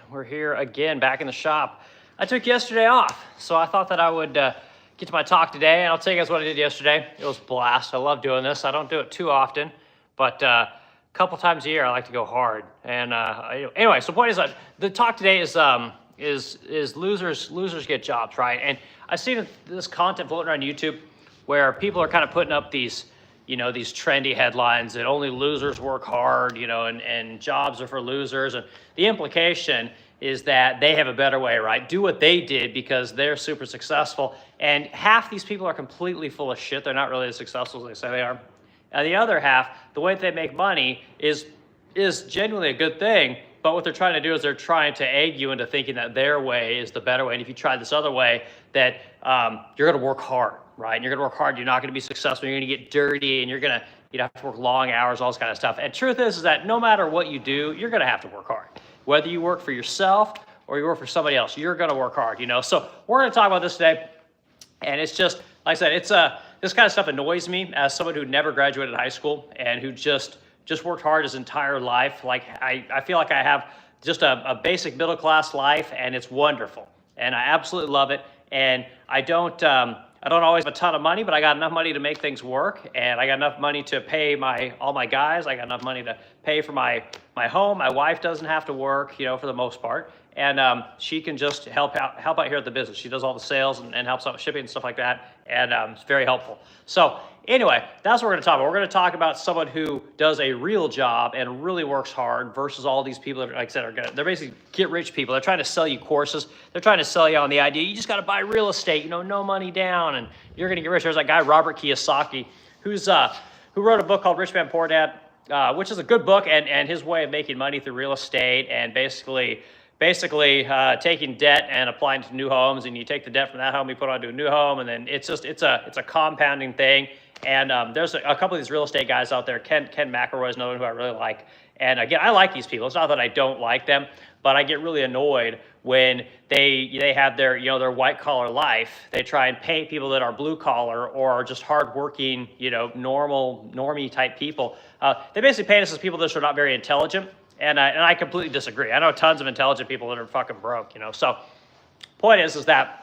We're here again, back in the shop. I took yesterday off, so I thought that I would get to my talk today, and I'll tell you guys what I did yesterday. It was a blast. I love doing this. I don't do it too often, but a couple times a year I like to go hard. And anyway, so the point is that the talk today is losers get jobs, right? And I've seen this content floating around YouTube where people are kind of putting up these trendy headlines that only losers work hard, and jobs are for losers. And the implication is that they have a better way, right? Do what they did because they're super successful. And half these people are completely full of shit. They're not really as successful as they say they are. And the other half, the way that they make money is genuinely a good thing. But what they're trying to do is they're trying to egg you into thinking that their way is the better way. And if you try this other way, that you're going to work hard, right? And you're going to work hard. You're not going to be successful. You're going to get dirty, and you're going to have to work long hours, all this kind of stuff. And truth is that no matter what you do, you're going to have to work hard. Whether you work for yourself or you work for somebody else, you're going to work hard. So we're going to talk about this today. And it's just, like I said, this kind of stuff annoys me as someone who never graduated high school and who just worked hard his entire life. Like I feel like I have just a basic middle class life, and it's wonderful, and I absolutely love it. And I don't always have a ton of money, but I got enough money to make things work, and I got enough money to pay all my guys. I got enough money to pay for my home. My wife doesn't have to work, for the most part, and she can just help out here at the business. She does all the sales and helps out with shipping and stuff like that, and it's very helpful. So anyway, that's what we're going to talk about. We're going to talk about someone who does a real job and really works hard versus all these people that, like I said, they're basically get-rich people. They're trying to sell you courses. They're trying to sell you on the idea, you just got to buy real estate, no money down, and you're going to get rich. There's that guy, Robert Kiyosaki, who wrote a book called Rich Man, Poor Dad, which is a good book, and his way of making money through real estate and basically taking debt and applying to new homes, and you take the debt from that home, you put it onto a new home, and then it's a compounding thing. And there's a couple of these real estate guys out there. Ken McElroy is another one who I really like. And again, I like these people. It's not that I don't like them, but I get really annoyed when they have their white collar life. They try and paint people that are blue collar or are just hardworking, normie type people. They basically paint us as people that are not very intelligent. And I completely disagree. I know tons of intelligent people that are fucking broke, So point is that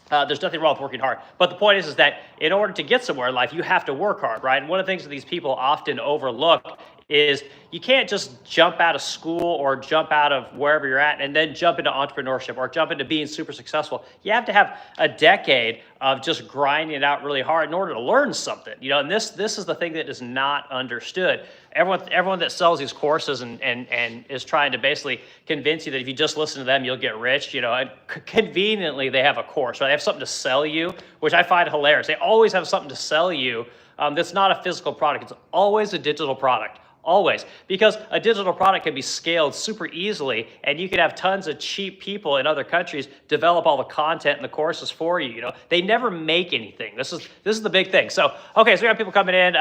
there's nothing wrong with working hard. But the point is that in order to get somewhere in life, you have to work hard, right? And one of the things that these people often overlook is you can't just jump out of school or jump out of wherever you're at and then jump into entrepreneurship or jump into being super successful. You have to have a decade of just grinding it out really hard in order to learn something, and this is the thing that is not understood. Everyone that sells these courses and is trying to basically convince you that if you just listen to them, you'll get rich, and conveniently they have a course, right? They have something to sell you, which I find hilarious. They always have something to sell you that's not a physical product. It's always a digital product. Always, because a digital product can be scaled super easily, and you can have tons of cheap people in other countries develop all the content and the courses for you. They never make anything. This is the big thing. So okay, so we got people coming in.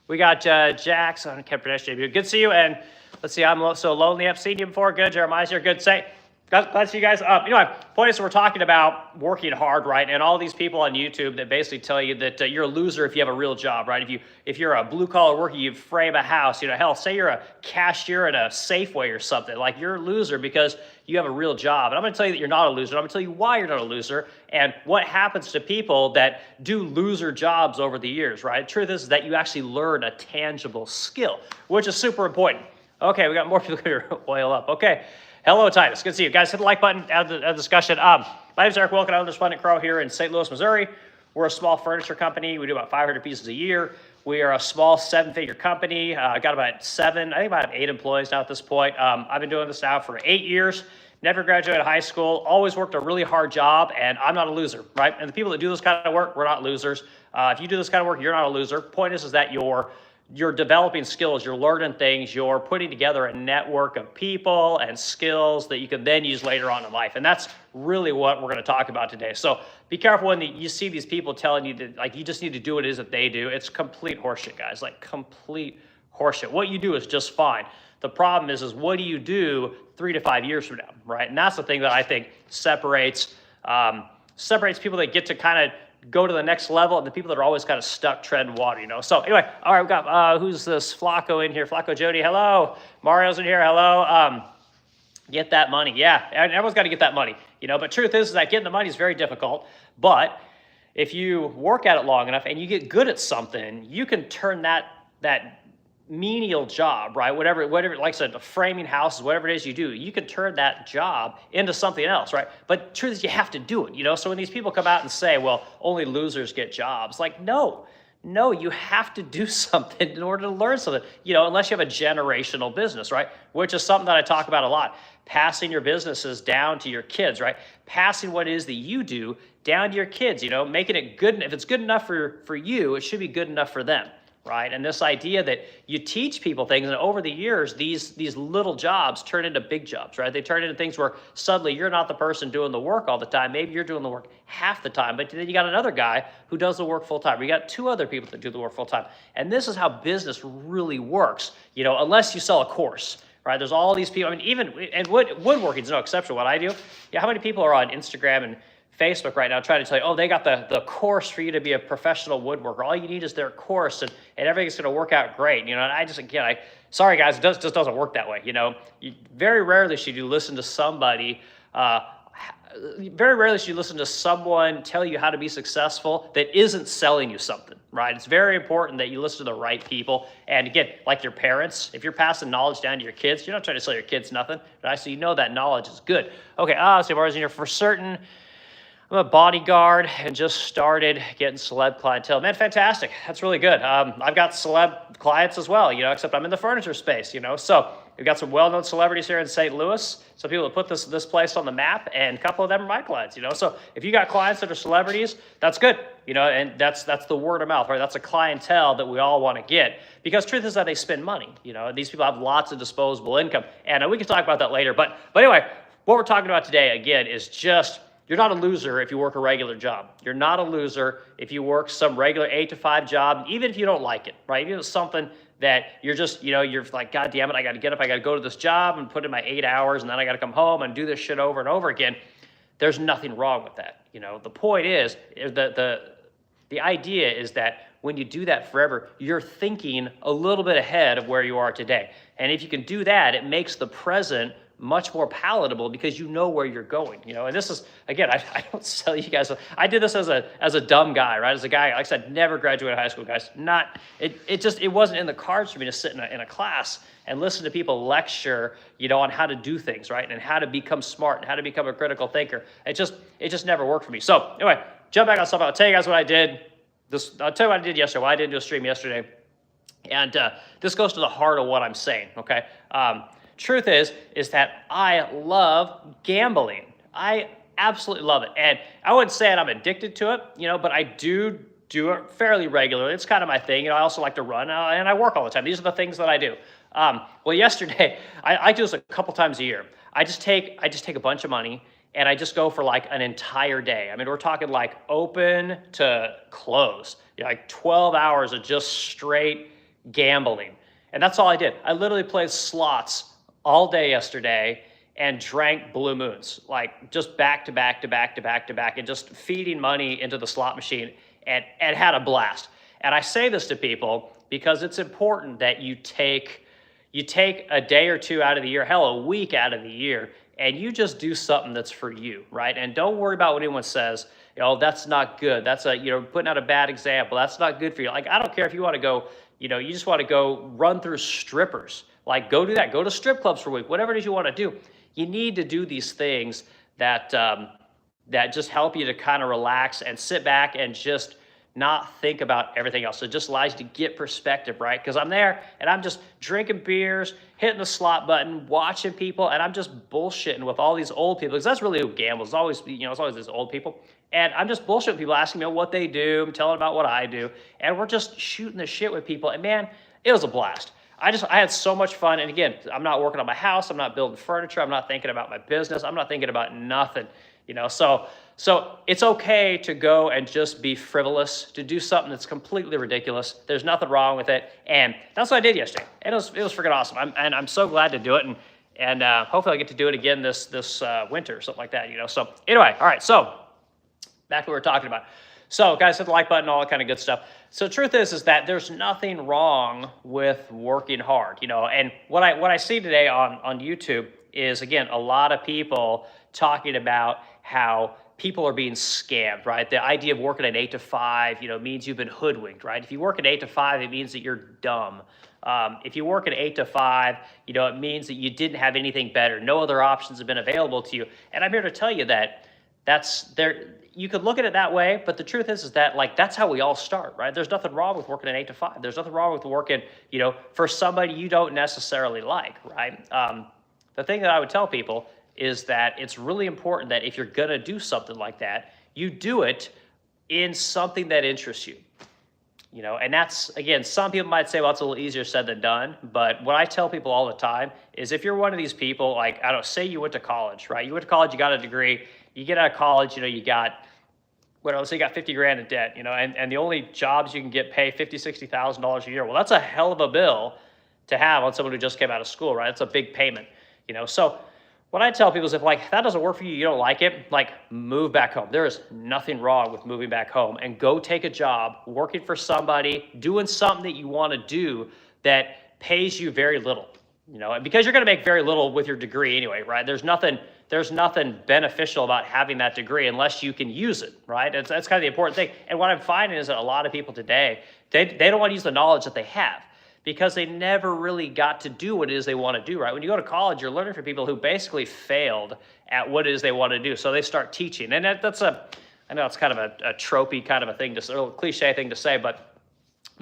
We got Jax. I can't pronounce your name. Good to see you. And let's see. I'm so lonely. I've seen you before. Good. Jeremiah's here. Good. Glad to see you guys. Point is, we're talking about working hard, right? And all these people on YouTube that basically tell you that you're a loser if you have a real job, right? If you're a blue collar worker, you frame a house. Hell, say you're a cashier at a Safeway or something. Like, you're a loser because you have a real job. And I'm going to tell you that you're not a loser. I'm going to tell you why you're not a loser and what happens to people that do loser jobs over the years, right? The truth is that you actually learn a tangible skill, which is super important. Okay, we got more people here. Oil up. Okay. Hello, Titus. Good to see you. Guys, hit the like button, add the discussion. My name is Eric Wilkin. I own Resplendent Crow here in St. Louis, Missouri. We're a small furniture company. We do about 500 pieces a year. We are a small 7-figure company. Got about 8 employees now at this point. I've been doing this now for 8 years. Never graduated high school. Always worked a really hard job, and I'm not a loser, right? And the people that do this kind of work, we're not losers. If you do this kind of work, you're not a loser. Point is that you're developing skills, you're learning things, you're putting together a network of people and skills that you can then use later on in life. And that's really what we're going to talk about today. So be careful when you see these people telling you that you just need to do what it is that they do. It's complete horseshit, guys, complete horseshit. What you do is just fine. The problem is what do you do 3 to 5 years from now, right? And that's the thing that I think separates people that get to kind of go to the next level and the people that are always kind of stuck treading water, So anyway, all right, we've got, who's this? Flacco in here. Flacco Jody, hello. Mario's in here, hello. Get that money. Yeah, and everyone's got to get that money, but truth is that getting the money is very difficult. But if you work at it long enough and you get good at something, you can turn that menial job, right? Whatever, like I said, the framing houses, whatever it is you do, you can turn that job into something else, right? But truth is you have to do it, So when these people come out and say, well, only losers get jobs, like, no, you have to do something in order to learn something, unless you have a generational business, right? Which is something that I talk about a lot. Passing your businesses down to your kids, right? Passing what it is that you do down to your kids, making it good. If it's good enough for you, it should be good enough for them, right? And this idea that you teach people things, and over the years, these little jobs turn into big jobs, right? They turn into things where suddenly you're not the person doing the work all the time. Maybe you're doing the work half the time, but then you got another guy who does the work full time. You got two other people that do the work full time. And this is how business really works, unless you sell a course, right? There's all these people. I mean, and woodworking is no exception. What I do, how many people are on Instagram and Facebook right now trying to tell you, oh, they got the course for you to be a professional woodworker. All you need is their course, and everything's going to work out great. And I just, again, sorry guys, it just doesn't work that way. You very rarely should you listen to somebody. Very rarely should you listen to someone tell you how to be successful that isn't selling you something, right? It's very important that you listen to the right people. And again, like your parents, if you're passing knowledge down to your kids, you're not trying to sell your kids nothing, right? So that knowledge is good. Okay, so Mars, for certain, I'm a bodyguard and just started getting celeb clientele. Man, fantastic. That's really good. I've got celeb clients as well, except I'm in the furniture space, So we've got some well-known celebrities here in St. Louis. Some people that put this place on the map, and a couple of them are my clients, So if you got clients that are celebrities, that's good, and that's the word of mouth, right? That's a clientele that we all want to get, because truth is that they spend money, These people have lots of disposable income, and we can talk about that later. But anyway, what we're talking about today, again, is just, you're not a loser if you work a regular job. You're not a loser if you work some regular 8 to 5 job, even if you don't like it, right? Even if it's something that you're just, you're like, God damn it, I got to get up, I got to go to this job and put in my 8 hours, and then I got to come home and do this shit over and over again. There's nothing wrong with that. The point is the idea is that when you do that forever, you're thinking a little bit ahead of where you are today. And if you can do that, it makes the present much more palatable because you know where you're going, and this is, again, I don't sell you guys. I did this as a dumb guy, right? As a guy, like I said, never graduated high school, guys. It wasn't in the cards for me to sit in a class and listen to people lecture, on how to do things, right? And how to become smart and how to become a critical thinker. It just never worked for me. So anyway, jump back on stuff. I'll tell you guys what I did. I'll tell you what I did yesterday. Well, I didn't do a stream yesterday. And this goes to the heart of what I'm saying, okay? Truth is that I love gambling. I absolutely love it. And I wouldn't say that I'm addicted to it, but I do it fairly regularly. It's kind of my thing. I also like to run and I work all the time. These are the things that I do. Well, yesterday, I do this a couple times a year. I just take a bunch of money and I just go for like an entire day. I mean, we're talking like open to close, like 12 hours of just straight gambling. And that's all I did. I literally played slots all day yesterday and drank Blue Moons, like just back to back to back to back to back, and just feeding money into the slot machine and had a blast. And I say this to people because it's important that you take a day or two out of the year, hell, a week out of the year, and you just do something that's for you, right? And don't worry about what anyone says. That's not good. That's putting out a bad example. That's not good for you. Like, I don't care if you want to go, you just want to go run through strippers. Like, go do that. Go to strip clubs for a week. Whatever it is you want to do. You need to do these things that just help you to kind of relax and sit back and just not think about everything else. It just allows you to get perspective, right? Because I'm there and I'm just drinking beers, hitting the slot button, watching people, and I'm just bullshitting with all these old people. Because that's really who gambles. It's always these old people. And I'm just bullshitting people, asking me what they do. I'm telling about what I do. And we're just shooting the shit with people. And man, it was a blast. I had so much fun. And again, I'm not working on my house. I'm not building furniture. I'm not thinking about my business. I'm not thinking about nothing, So it's okay to go and just be frivolous, to do something that's completely ridiculous. There's nothing wrong with it. And that's what I did yesterday. And it was freaking awesome. I'm so glad to do it. And hopefully I get to do it again this winter or something like that, So anyway, all right. So back to what we're talking about. So guys, hit the like button, all that kind of good stuff. So the truth is that there's nothing wrong with working hard, And what I see today on YouTube is, again, a lot of people talking about how people are being scammed, right? The idea of working an 8 to 5, means you've been hoodwinked, right? If you work an 8 to 5, it means that you're dumb. If you work an 8 to 5, it means that you didn't have anything better. No other options have been available to you. And I'm here to tell you that that's there. You could look at it that way, but the truth is that that's how we all start, right? There's nothing wrong with working an 8 to 5. There's nothing wrong with working, for somebody you don't necessarily like, right? The thing that I would tell people is that it's really important that if you're going to do something like that, you do it in something that interests you. And that's, again, some people might say, well, it's a little easier said than done. But what I tell people all the time is if you're one of these people, like, I don't know, say you went to college, right? You went to college, you got a degree, you get out of college, you got, say you got 50 grand in debt, and the only jobs you can get pay $50,000, $60,000 a year. Well, that's a hell of a bill to have on someone who just came out of school, right? It's a big payment, So what I tell people is if that doesn't work for you, you don't like it, move back home. There is nothing wrong with moving back home and go take a job working for somebody, doing something that you want to do that pays you very little, because you're going to make very little with your degree anyway, right? There's nothing beneficial about having that degree unless you can use it, right? That's kind of the important thing. And what I'm finding is that a lot of people today, they don't want to use the knowledge that they have, because they never really got to do what it is they want to do, right? When you go to college, you're learning from people who basically failed at what it is they want to do. So they start teaching. And I know it's kind of a tropey kind of a thing, just a little cliche thing to say, but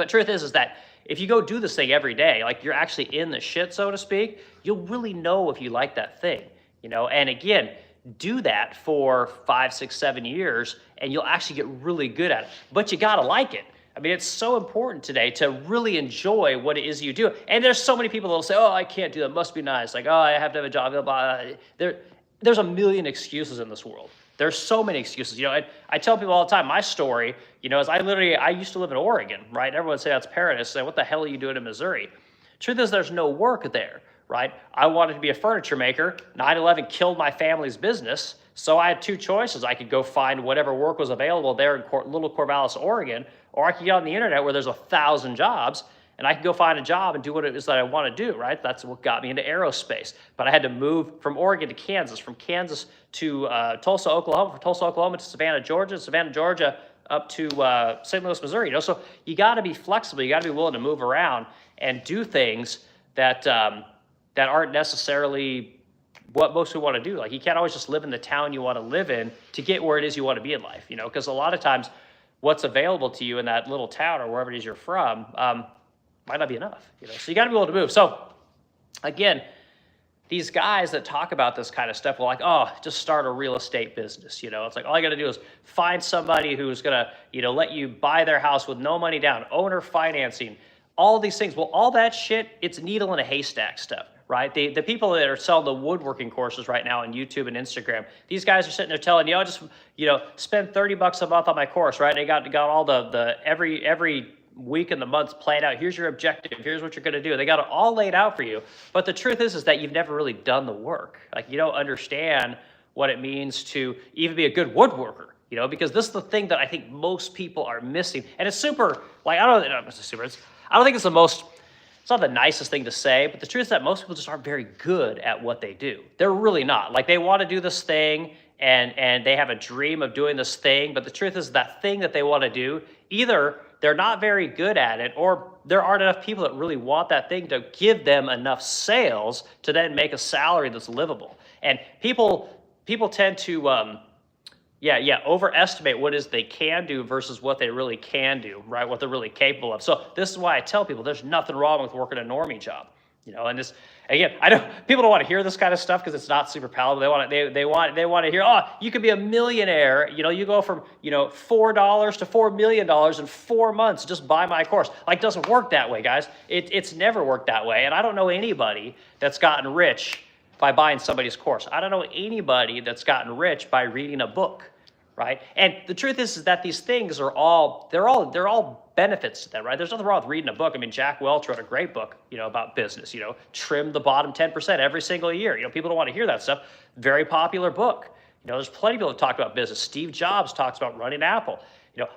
truth is that if you go do this thing every day, you're actually in the shit, so to speak, you'll really know if you like that thing, And again, do that for 5, 6, 7 years, and you'll actually get really good at it. But you got to like it. I mean, it's so important today to really enjoy what it is you do. And there's so many people that will say, oh, I can't do that. Must be nice. I have to have a job. Blah, blah, blah. There's a million excuses in this world. There's so many excuses. I tell people all the time, my story, is I used to live in Oregon, right? Everyone would say that's paradise. Say, what the hell are you doing in Missouri? Truth is, there's no work there, right? I wanted to be a furniture maker. 9/11 killed my family's business. So I had two choices. I could go find whatever work was available there in little Corvallis, Oregon, or I could get on the internet where there's 1,000 jobs, and I could go find a job and do what it is that I want to do, right? That's what got me into aerospace. But I had to move from Oregon to Kansas, from Kansas to Tulsa, Oklahoma, from Tulsa, Oklahoma to Savannah, Georgia, up to St. Louis, Missouri. So you got to be flexible. You got to be willing to move around and do things that aren't necessarily what most people want to do. You can't always just live in the town you want to live in to get where it is you want to be in life, because a lot of times what's available to you in that little town or wherever it is you're from might not be enough, So you got to be able to move. So again, these guys that talk about this kind of stuff are oh, just start a real estate business. It's all you got to do is find somebody who's going to, let you buy their house with no money down, owner financing, all these things. Well, all that shit, it's needle in a haystack stuff. Right? The people that are selling the woodworking courses right now on YouTube and Instagram, these guys are sitting there telling you, just, spend $30 a month on my course, right? They got all the every week in the month planned out. Here's your objective. Here's what you're going to do. They got it all laid out for you. But the truth is that you've never really done the work. You don't understand what it means to even be a good woodworker, because this is the thing that I think most people are missing. And it's super, I don't think it's the most, it's not the nicest thing to say, but the truth is that most people just aren't very good at what they do. They're really not. They want to do this thing and they have a dream of doing this thing, but the truth is that thing that they want to do, either they're not very good at it or there aren't enough people that really want that thing to give them enough sales to then make a salary that's livable. And people tend to overestimate what it is they can do versus what they really can do, right? What they're really capable of. So this is why I tell people there's nothing wrong with working a normie job, and this, again, I know people don't want to hear this kind of stuff because it's not super palatable. They want to hear, oh, you could be a millionaire. You go from, $4 to $4 million in 4 months. Just buy my course. It doesn't work that way, guys. It's never worked that way. And I don't know anybody that's gotten rich by buying somebody's course. I don't know anybody that's gotten rich by reading a book, right? And the truth is that these things are all benefits to them, right? There's nothing wrong with reading a book. I mean, Jack Welch wrote a great book, about business, trim the bottom 10% every single year. People don't want to hear that stuff. Very popular book. There's plenty of people that talk about business. Steve Jobs talks about running Apple.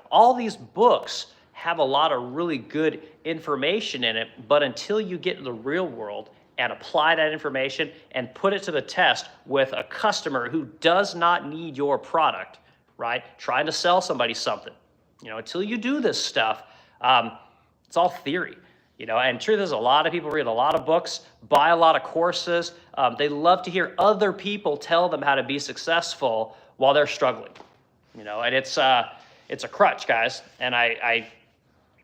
All these books have a lot of really good information in it, but until you get in the real world and apply that information and put it to the test with a customer who does not need your product, right? Trying to sell somebody something. Until you do this stuff, it's all theory. And truth is, a lot of people read a lot of books, buy a lot of courses. They love to hear other people tell them how to be successful while they're struggling. And it's a crutch, guys. And I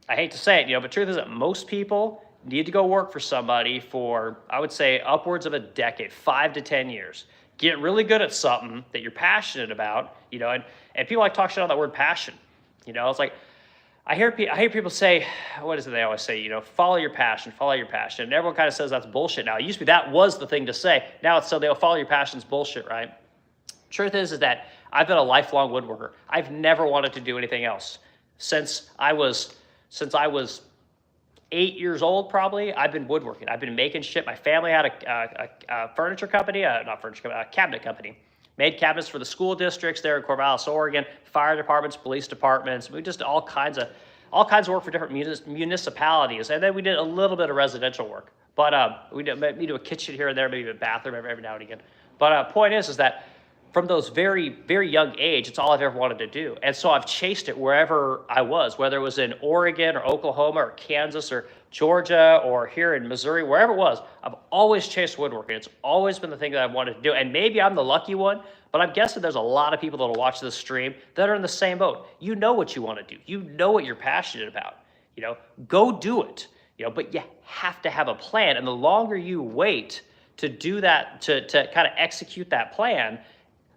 hate to say it, but truth is that most people need to go work for somebody for, I would say, upwards of a decade, 5 to 10 years. Get really good at something that you're passionate about, and people like talk shit on that word passion. It's like, I hear people say, what is it they always say, follow your passion, follow your passion. And everyone kind of says that's bullshit now. It used to be that was the thing to say. Now it's so they'll follow your passion's bullshit, right? Truth is that I've been a lifelong woodworker. I've never wanted to do anything else. Since I was 8 years old, probably, I've been woodworking. I've been making shit. My family had a furniture company, not furniture company, a cabinet company. Made cabinets for the school districts there in Corvallis, Oregon, fire departments, police departments. We just all kinds of work for different municipalities. And then we did a little bit of residential work. But we do a kitchen here and there, maybe a bathroom every now and again. But point is that from those very, very young age, it's all I've ever wanted to do. And so I've chased it wherever I was, whether it was in Oregon or Oklahoma or Kansas or Georgia or here in Missouri, wherever it was. I've always chased woodworking. It's always been the thing that I've wanted to do. And maybe I'm the lucky one, but I'm guessing there's a lot of people that will watch this stream that are in the same boat. You know what you want to do. You know what you're passionate about. Go do it. But you have to have a plan. And the longer you wait to do that, to kind of execute that plan,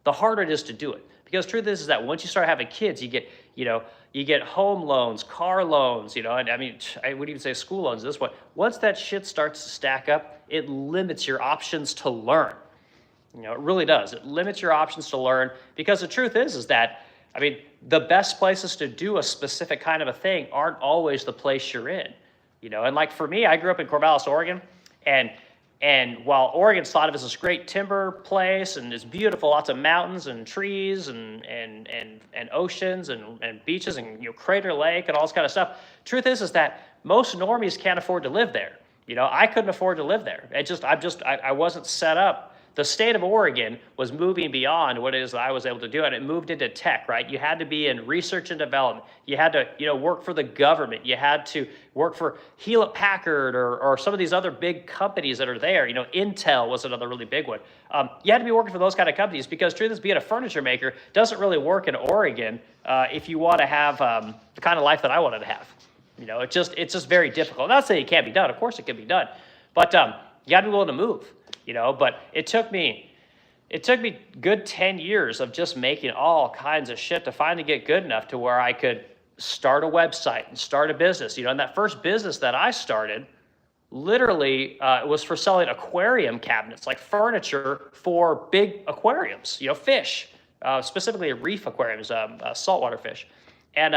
the harder it is to do it. Because truth is that once you start having kids, you get home loans, car loans, and I mean, I wouldn't even say school loans at this point. Once that shit starts to stack up, it limits your options to learn. It really does. It limits your options to learn, because the truth is that, I mean, the best places to do a specific kind of a thing aren't always the place you're in. And like for me, I grew up in Corvallis, Oregon, and while Oregon's thought of as this great timber place and it's beautiful, lots of mountains and trees and oceans and beaches and Crater Lake and all this kind of stuff, truth is that most normies can't afford to live there. I couldn't afford to live there. I wasn't set up. The state of Oregon was moving beyond what it is that I was able to do, and it moved into tech, right? You had to be in research and development. You had to, work for the government. You had to work for Hewlett Packard or some of these other big companies that are there. Intel was another really big one. You had to be working for those kind of companies, because truth is, being a furniture maker doesn't really work in Oregon if you want to have the kind of life that I wanted to have. It's just very difficult. Not saying it can't be done. Of course it can be done, but you got to be willing to move. But it took me good 10 years of just making all kinds of shit to finally get good enough to where I could start a website and start a business. And that first business that I started, literally, was for selling aquarium cabinets, like furniture for big aquariums, fish, specifically reef aquariums, saltwater fish. And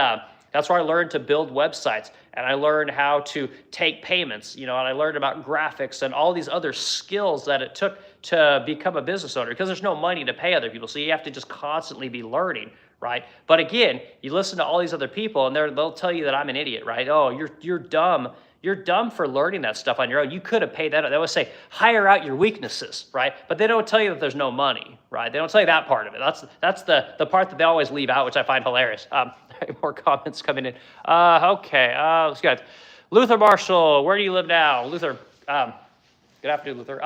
that's where I learned to build websites, and I learned how to take payments, and I learned about graphics and all these other skills that it took to become a business owner, because there's no money to pay other people. So you have to just constantly be learning, right? But again, you listen to all these other people and they'll tell you that I'm an idiot, right? Oh, you're dumb. You're dumb for learning that stuff on your own. You could have paid that. They always say, hire out your weaknesses, right? But they don't tell you that there's no money, right? They don't tell you that part of it. That's the part that they always leave out, which I find hilarious. More comments coming in. Okay, let's go. Luther Marshall, where do you live now? Luther, good afternoon, Luther.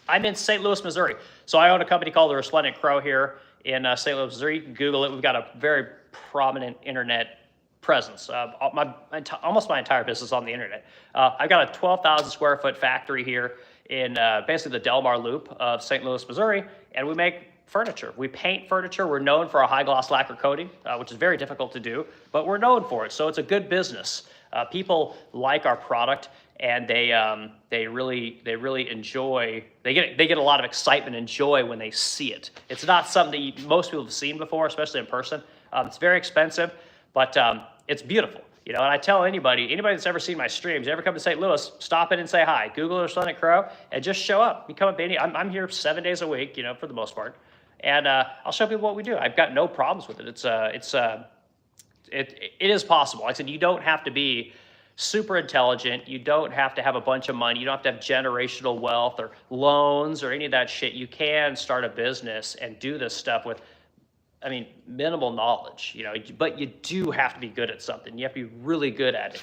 I'm in St. Louis, Missouri. So I own a company called The Resplendent Crow here in St. Louis, Missouri. You can Google it. We've got a very prominent internet presence. Almost my entire business on the internet. I've got a 12,000 square foot factory here in basically the Delmar Loop of St. Louis, Missouri, and we make furniture. We paint furniture. We're known for our high gloss lacquer coating, which is very difficult to do, but we're known for it. So it's a good business. People like our product, and they really enjoy. They get a lot of excitement and joy when they see it. It's not something that most people have seen before, especially in person. It's very expensive, but it's beautiful. And I tell anybody that's ever seen my streams, you ever come to St. Louis, stop in and say hi. Google The Resplendent Crow and just show up. You come up any. I'm here 7 days a week, for the most part, and I'll show people what we do. I've got no problems with it. It is possible. Like I said, you don't have to be super intelligent. You don't have to have a bunch of money. You don't have to have generational wealth or loans or any of that shit. You can start a business and do this stuff with, I mean, minimal knowledge, but you do have to be good at something. You have to be really good at it.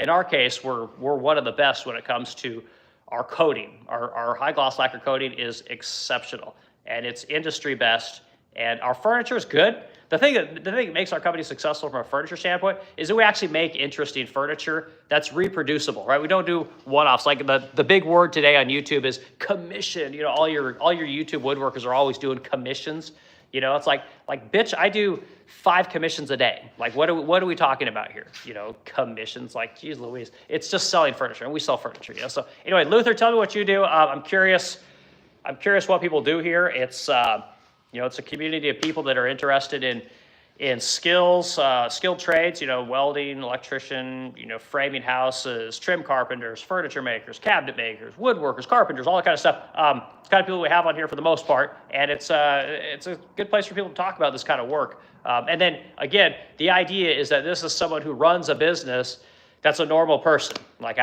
In our case, we're one of the best when it comes to our coating. Our high gloss lacquer coating is exceptional, and it's industry best. And our furniture is good. The thing that makes our company successful from a furniture standpoint is that we actually make interesting furniture that's reproducible, right? We don't do one-offs. Like the big word today on YouTube is commission. All your YouTube woodworkers are always doing commissions. It's like bitch, I do 5 commissions a day. Like what are we talking about here? Commissions. Like, geez Louise, it's just selling furniture, and we sell furniture. So anyway, Luther, tell me what you do. I'm curious what people do here. It's it's a community of people that are interested in skills, skilled trades, welding, electrician, framing houses, trim carpenters, furniture makers, cabinet makers, woodworkers, carpenters, all that kind of stuff. It's kind of people we have on here for the most part, and it's a good place for people to talk about this kind of work. And then again, the idea is that this is someone who runs a business that's a normal person. Like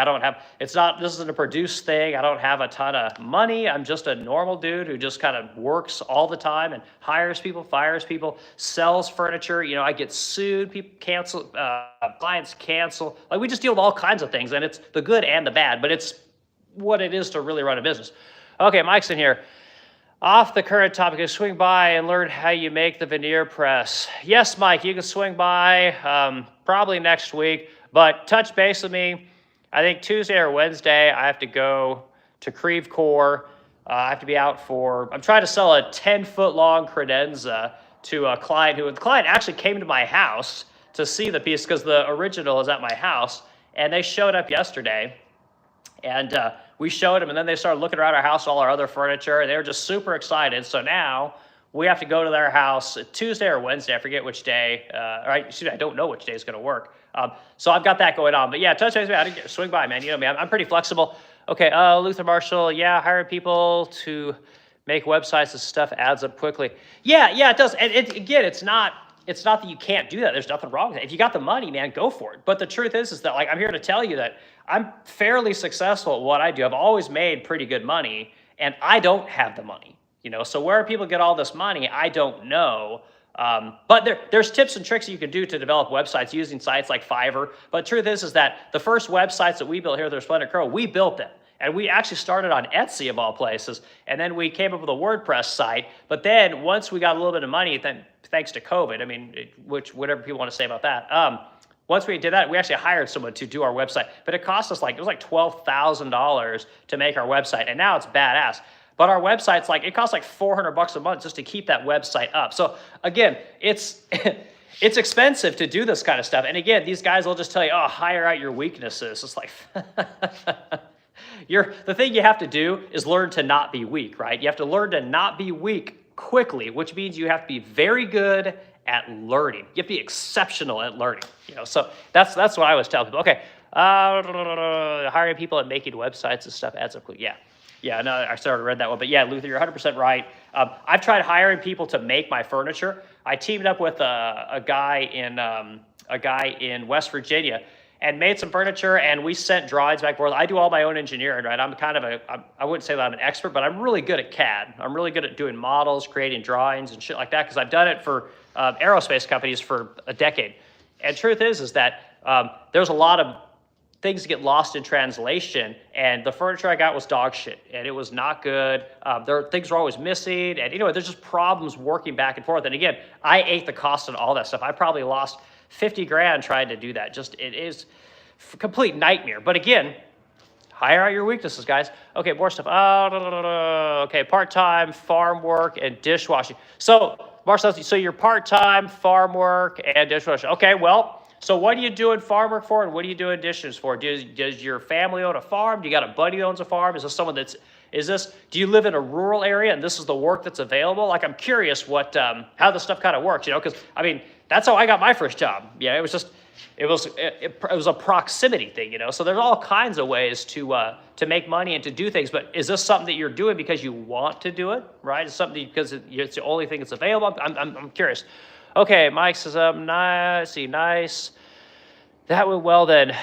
this isn't a produced thing. I don't have a ton of money. I'm just a normal dude who just kind of works all the time and hires people, fires people, sells furniture. I get sued, people cancel, clients cancel. Like, we just deal with all kinds of things, and it's the good and the bad, but it's what it is to really run a business. Okay, Mike's in here. Off the current topic, swing by and learn how you make the veneer press. Yes, Mike, you can swing by probably next week. But touch base with me. I think Tuesday or Wednesday, I have to go to Creve Coeur. I have to be out I'm trying to sell a 10-foot long credenza to a client the client actually came to my house to see the piece because the original is at my house. And they showed up yesterday. And we showed them, and then they started looking around our house, all our other furniture, and they were just super excited. So now we have to go to their house Tuesday or Wednesday. I forget which day. I don't know which day is going to work. So I've got that going on. But yeah, touch base, man. Swing by, man. You know me. I'm pretty flexible. Okay, Luther Marshall. Yeah, hiring people to make websites and stuff adds up quickly. Yeah, it does. And again, it's not that you can't do that. There's nothing wrong with it. If you got the money, man, go for it. But the truth is that, like, I'm here to tell you that I'm fairly successful at what I do. I've always made pretty good money, and I don't have the money. So where people get all this money, I don't know. But there's tips and tricks you can do to develop websites using sites like Fiverr. But the truth is that the first websites that we built here at the Resplendent Crow, we built them. And we actually started on Etsy of all places. And then we came up with a WordPress site. But then once we got a little bit of money, then thanks to COVID, whatever people want to say about that. Once we did that, we actually hired someone to do our website. But it cost us it was like $12,000 to make our website. And now it's badass. But our website's it costs like $400 a month just to keep that website up. So again, it's expensive to do this kind of stuff. And again, these guys will just tell you, hire out your weaknesses. It's like, the thing you have to do is learn to not be weak, right? You have to learn to not be weak quickly, which means you have to be very good at learning. You have to be exceptional at learning. So that's what I always tell people. Okay, hiring people and making websites and stuff adds up quickly. Yeah, no, I started read that one, but yeah, Luther, you're 100% right. I've tried hiring people to make my furniture. I teamed up with a guy in West Virginia and made some furniture, and we sent drawings back and forth. I do all my own engineering, right? I'm kind of I wouldn't say that I'm an expert, but I'm really good at CAD. I'm really good at doing models, creating drawings and shit like that, because I've done it for aerospace companies for a decade. And truth is that there's a lot of things get lost in translation, and the furniture I got was dog shit, and it was not good. Things were always missing, and there's just problems working back and forth. And again, I ate the cost of all that stuff. I probably lost 50 grand trying to do that. It is a complete nightmare. But again, hire out your weaknesses, guys. Okay, more stuff. Okay, part-time farm work and dishwashing. So, Marcel, so you're part-time farm work and dishwashing. Okay, well, so what are you doing farm work for, and what are you doing dishes for? Does your family own a farm? Do you got a buddy that owns a farm? Is this someone do you live in a rural area and this is the work that's available? Like, I'm curious how this stuff kind of works, because, that's how I got my first job. Yeah, it was a proximity thing, So there's all kinds of ways to make money and to do things, but is this something that you're doing because you want to do it, right? Is something because it's the only thing that's available? I'm curious. Okay, Mike says, nice. That went well then.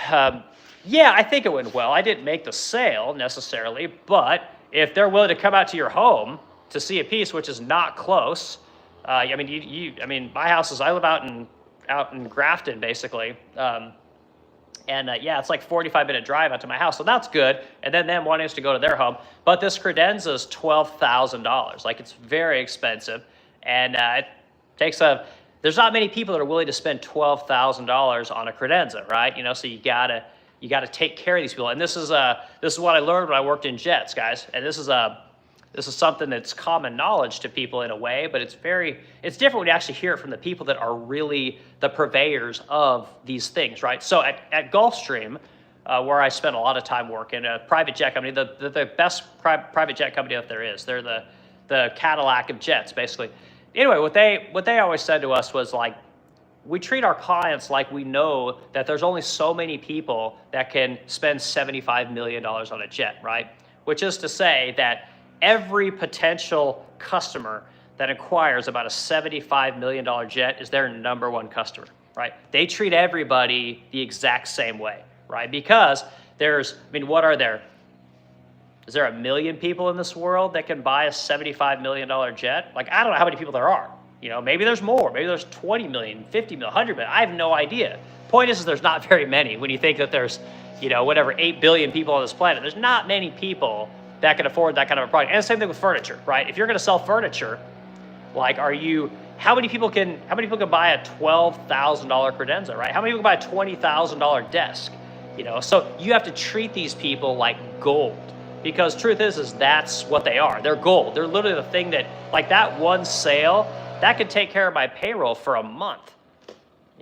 Yeah, I think it went well. I didn't make the sale necessarily, but if they're willing to come out to your home to see a piece, which is not close, I mean, I mean, my house is, I live out in Grafton, basically. Yeah, it's like 45-minute drive out to my house, so that's good. And then them wanting us to go to their home. But this credenza is $12,000. Like, it's very expensive, and it takes there's not many people that are willing to spend $12,000 on a credenza, right? You know, so you gotta take care of these people. And this is what I learned when I worked in jets, guys. And this is something that's common knowledge to people in a way, but it's different when you actually hear it from the people that are really the purveyors of these things, right? So at Gulfstream, where I spent a lot of time working, a private jet company, the best private jet company that there is. They're the Cadillac of jets, basically. Anyway, what they always said to us was like, we treat our clients like we know that there's only so many people that can spend $75 million on a jet, right? Which is to say that every potential customer that acquires about a $75 million jet is their number one customer, right? They treat everybody the exact same way, right? Because what are there? Is there 1 million people in this world that can buy a $75 million jet? Like, I don't know how many people there are. You know, maybe there's more. Maybe there's 20 million, 50 million, 100 million. I have no idea. Point is there's not very many when you think that there's, 8 billion people on this planet. There's not many people that can afford that kind of a product. And the same thing with furniture, right? If you're going to sell furniture, like, how many people can buy a $12,000 credenza, right? How many people can buy a $20,000 desk? So you have to treat these people like gold, because truth is that's what they are. They're gold. They're literally the thing that, like, that one sale, that could take care of my payroll for a month.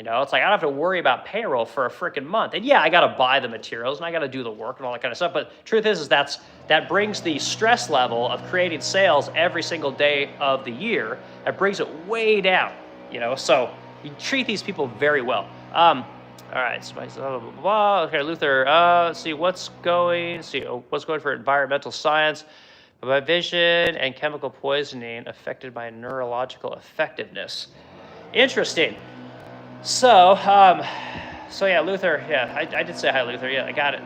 It's like I don't have to worry about payroll for a freaking month. And yeah, I got to buy the materials and I got to do the work and all that kind of stuff. But truth is that brings the stress level of creating sales every single day of the year. That brings it way down. So you treat these people very well. All right, so blah, blah, blah. Okay, Luther. Let's see what's going for environmental science. By vision and chemical poisoning affected by neurological effectiveness. Interesting. So yeah, Luther. Yeah, I did say hi, Luther. Yeah, I got it.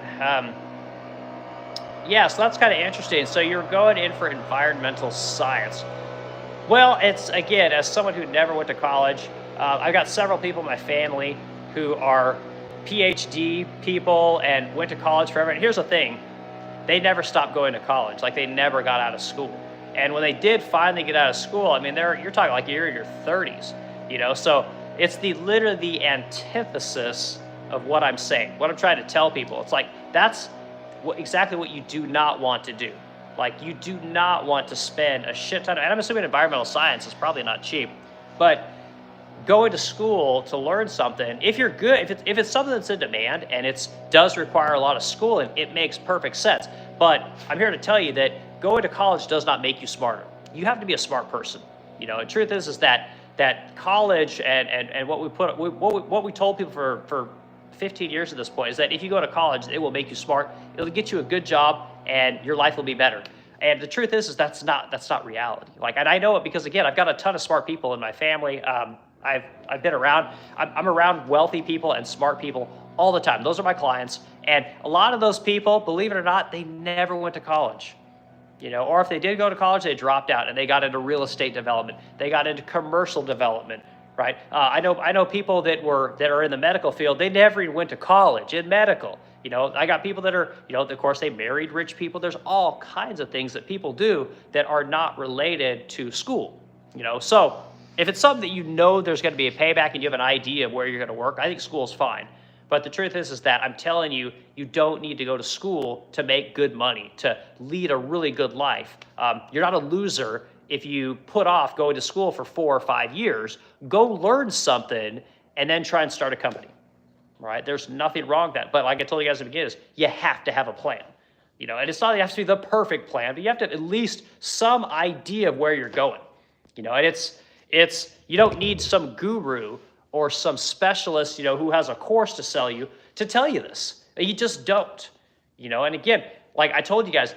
Yeah, so that's kind of interesting. So you're going in for environmental science. Well, it's, again, as someone who never went to college, I've got several people in my family who are PhD people and went to college forever. And here's the thing. They never stopped going to college. Like, they never got out of school. And when they did finally get out of school, I mean, you're talking like you're in your 30s, So it's literally the antithesis of what I'm saying, what I'm trying to tell people. It's like, that's exactly what you do not want to do. Like, you do not want to spend a shit ton of, and I'm assuming environmental science is probably not cheap, but going to school to learn something, if you're good, if it's something that's in demand and it does require a lot of schooling, it makes perfect sense. But I'm here to tell you that going to college does not make you smarter. You have to be a smart person. The truth is that college and what we told people for 15 years at this point is that if you go to college, it will make you smart. It'll get you a good job and your life will be better. And the truth is that's not reality. Like, and I know it because, again, I've got a ton of smart people in my family. I've been around. I'm around wealthy people and smart people all the time. Those are my clients, and a lot of those people, believe it or not, they never went to college. Or if they did go to college, they dropped out and they got into real estate development. They got into commercial development, right? I know people that are in the medical field. They never even went to college in medical. I got people that are, of course, they married rich people. There's all kinds of things that people do that are not related to school. So if it's something that there's going to be a payback and you have an idea of where you're going to work, I think school's fine. But the truth is that I'm telling you, you don't need to go to school to make good money, to lead a really good life. You're not a loser if you put off going to school for 4 or 5 years. Go learn something and then try and start a company, right? There's nothing wrong with that. But like I told you guys at the beginning, you have to have a plan. And it's not that it has to be the perfect plan, but you have to have at least some idea of where you're going. And it's you don't need some guru or some specialist, who has a course to sell you to tell you this. You just don't. And again, like I told you guys,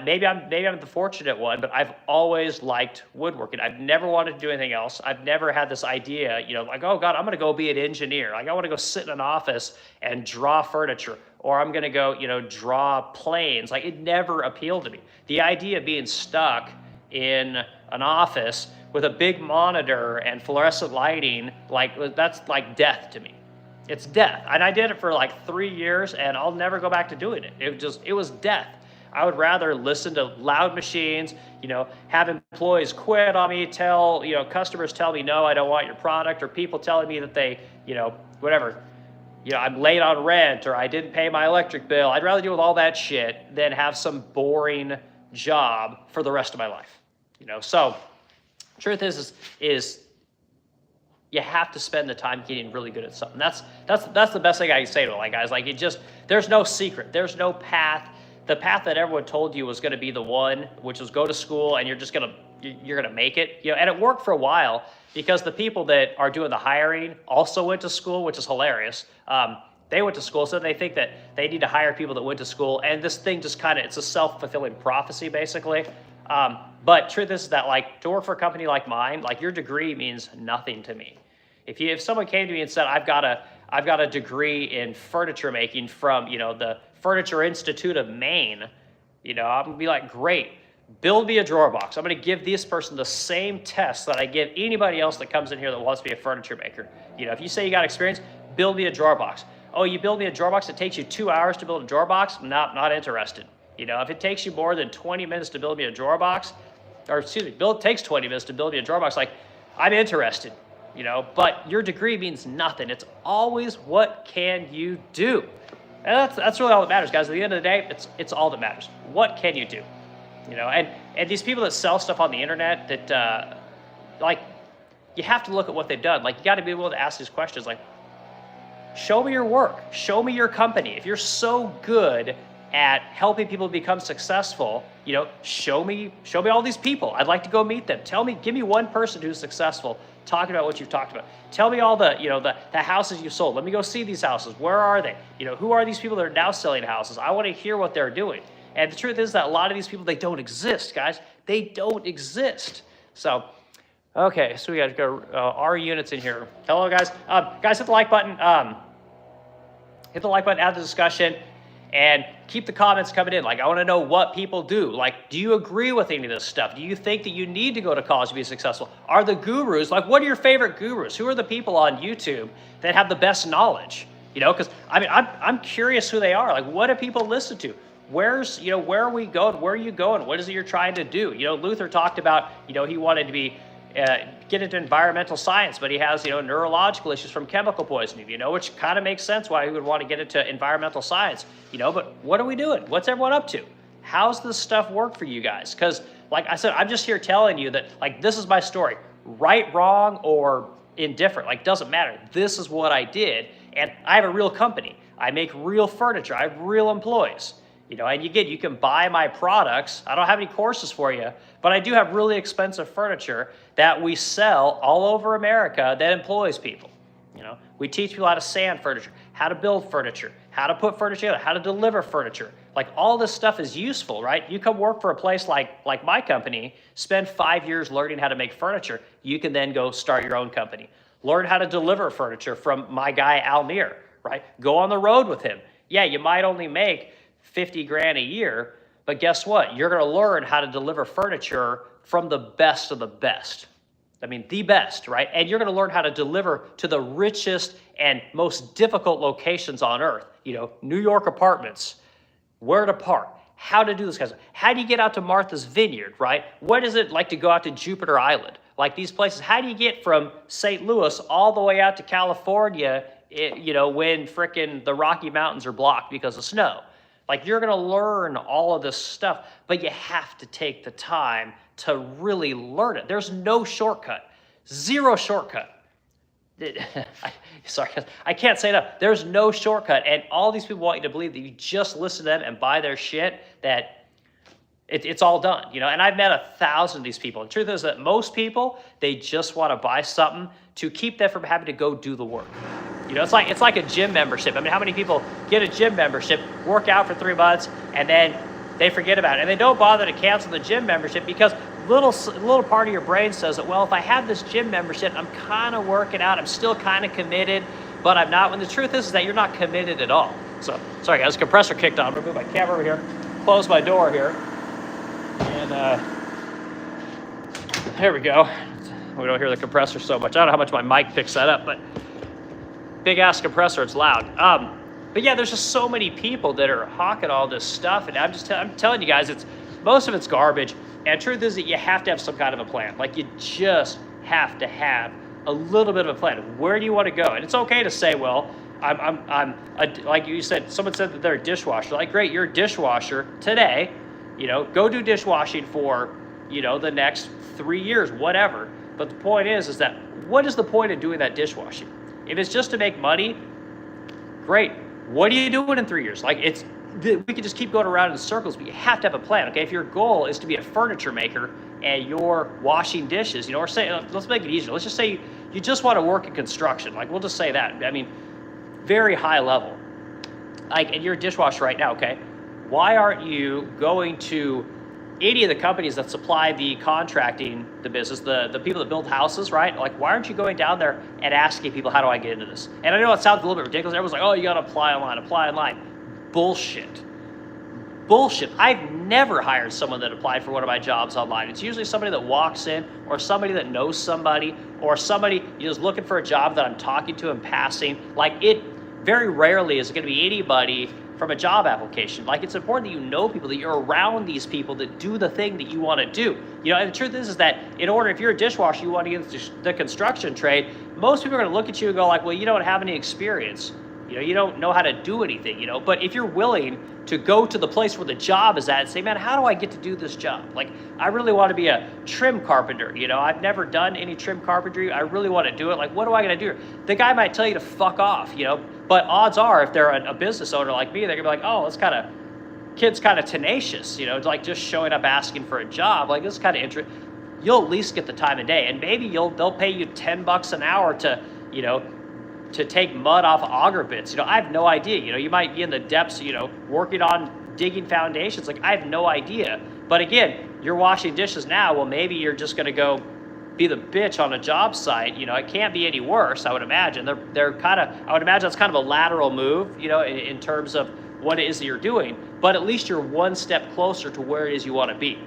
Maybe I'm the fortunate one, but I've always liked woodworking. I've never wanted to do anything else. I've never had this idea, like, oh God, I'm going to go be an engineer. Like, I want to go sit in an office and draw furniture, or I'm going to go, draw planes. Like, it never appealed to me. The idea of being stuck in an office with a big monitor and fluorescent lighting, like, that's like death to me. It's death. And I did it for like 3 years, and I'll never go back to doing it. It was death. I would rather listen to loud machines, have employees quit on me, customers tell me, no, I don't want your product, or people telling me that they, whatever, I'm late on rent, or I didn't pay my electric bill. I'd rather deal with all that shit than have some boring job for the rest of my life, So truth is you have to spend the time getting really good at something. That's the best thing I can say to it. Like, guys, like, there's no secret. There's no path. The path that everyone told you was going to be the one, which was go to school and you're going to make it, and it worked for a while because the people that are doing the hiring also went to school, which is hilarious. They went to school, so they think that they need to hire people that went to school, and this thing just it's a self-fulfilling prophecy, basically. But truth is that, like, to work for a company like mine, like, your degree means nothing to me. If someone came to me and said, I've got a degree in furniture making from, the Furniture Institute of Maine, I'm gonna be like, great, build me a drawer box. I'm gonna give this person the same test that I give anybody else that comes in here that wants to be a furniture maker. If you say you got experience, build me a drawer box. Oh, you build me a drawer box, it takes you 2 hours to build a drawer box? Not interested. If it takes you more than 20 minutes to build me a drawer box, it takes 20 minutes to build me a drawer box, like, I'm interested, but your degree means nothing. It's always what can you do? And that's really all that matters, guys. At the end of the day, it's all that matters. What can you do? And these people that sell stuff on the internet that, like, you have to look at what they've done. Like, you got to be able to ask these questions, like, show me your work. Show me your company. If you're so good at helping people become successful, show me all these people. I'd like to go meet them. Give me one person who's successful talking about what you've talked about. Tell me all the houses you sold. Let me go see these houses. Where are they? Who are these people that are now selling houses? I want to hear what they're doing. And the truth is that a lot of these people, they don't exist, guys. They don't exist. So, okay, so we got to go, our units in here. Hello, guys. Guys, hit the like button. Hit the like button, add the discussion. And keep the comments coming in. Like, I want to know what people do. Like, do you agree with any of this stuff? Do you think that you need to go to college to be successful? Are the gurus, like, what are your favorite gurus? Who are the people on YouTube that have the best knowledge? Because, I'm curious who they are. Like, what do people listen to? Where are we going? Where are you going? What is it you're trying to do? Luther talked about, he wanted to be, get into environmental science, but he has, neurological issues from chemical poisoning, which kind of makes sense why he would want to get into environmental science, but what are we doing? What's everyone up to? How's this stuff work for you guys? Because, like I said, I'm just here telling you that, like, this is my story. Right, wrong, or indifferent, like, doesn't matter. This is what I did, and I have a real company. I make real furniture. I have real employees. And you can buy my products. I don't have any courses for you, but I do have really expensive furniture that we sell all over America that employs people. We teach people how to sand furniture, how to build furniture, how to put furniture together, how to deliver furniture. Like, all this stuff is useful, right? You come work for a place like my company, spend 5 years learning how to make furniture. You can then go start your own company. Learn how to deliver furniture from my guy, Almir, right? Go on the road with him. Yeah, you might only make 50 grand a year, but guess what? You're going to learn how to deliver furniture from the best of the best. The best, right? And you're going to learn how to deliver to the richest and most difficult locations on earth. New York apartments, where to park, how to do this kind of stuff. How do you get out to Martha's Vineyard, right? What is it like to go out to Jupiter Island? Like, these places, how do you get from St. Louis all the way out to California, when frickin' the Rocky Mountains are blocked because of snow? Like, you're going to learn all of this stuff, but you have to take the time to really learn it. There's no shortcut. Zero shortcut. Sorry, I can't say enough. There's no shortcut, and all these people want you to believe that you just listen to them and buy their shit, that it's all done, And I've met 1,000 of these people. The truth is that most people, they just want to buy something to keep them from having to go do the work. It's like a gym membership. How many people get a gym membership, work out for 3 months, and then they forget about it. And they don't bother to cancel the gym membership because little part of your brain says that, well, if I have this gym membership, I'm kind of working out, I'm still kind of committed, but I'm not. When the truth is that you're not committed at all. So, sorry guys, compressor kicked on. I'm gonna move my camera over here, close my door here, and there we go. We don't hear the compressor so much. I don't know how much my mic picks that up, but big ass compressor, it's loud. But yeah, there's just so many people that are hawking all this stuff, and I'm telling you guys, most of it's garbage. And truth is that you have to have some kind of a plan. Like, you just have to have a little bit of a plan. Where do you want to go? And it's okay to say, well, like you said, someone said that they're a dishwasher. Like, great, you're a dishwasher today. Go do dishwashing for, the next 3 years, whatever. But the point is that what is the point of doing that dishwashing? If it's just to make money, great. What are you doing in 3 years? Like, we could just keep going around in circles, but you have to have a plan, okay? If your goal is to be a furniture maker and you're washing dishes, or say, let's make it easier. Let's just say you just want to work in construction. Like, we'll just say that. I mean, very high level. Like, and you're a dishwasher right now, okay? Why aren't you going to any of the companies that supply the contracting, the business, the people that build houses, right? Like, why aren't you going down there and asking people, how do I get into this? And I know it sounds a little bit ridiculous. Everyone's like, oh, you got to apply online. Bullshit. I've never hired someone that applied for one of my jobs online. It's usually somebody that walks in, or somebody that knows somebody, or somebody just looking for a job that I'm talking to in passing. Like, it very rarely is it going to be anybody from a job application. Like, it's important that you know people, that you're around these people that do the thing that you want to do. And the truth is that if you're a dishwasher, you want to get into the construction trade, most people are going to look at you and go like, well, you don't have any experience. You don't know how to do anything, But if you're willing to go to the place where the job is at and say, man, how do I get to do this job? Like, I really want to be a trim carpenter. I've never done any trim carpentry. I really want to do it. Like, what am I going to do? The guy might tell you to fuck off, But odds are, if they're a business owner like me, they're going to be like, oh, kid's kind of tenacious, like just showing up asking for a job. Like, this is kind of interesting. You'll at least get the time of day. And maybe they'll pay you $10 an hour to take mud off of auger bits. I have no idea. You might be in the depths, working on digging foundations. Like, I have no idea. But again, you're washing dishes now. Well, maybe you're just going to go be the bitch on a job site. It can't be any worse, I would imagine. They're kind of, I would imagine that's kind of a lateral move, in terms of what it is that you're doing. But at least you're one step closer to where it is you want to be.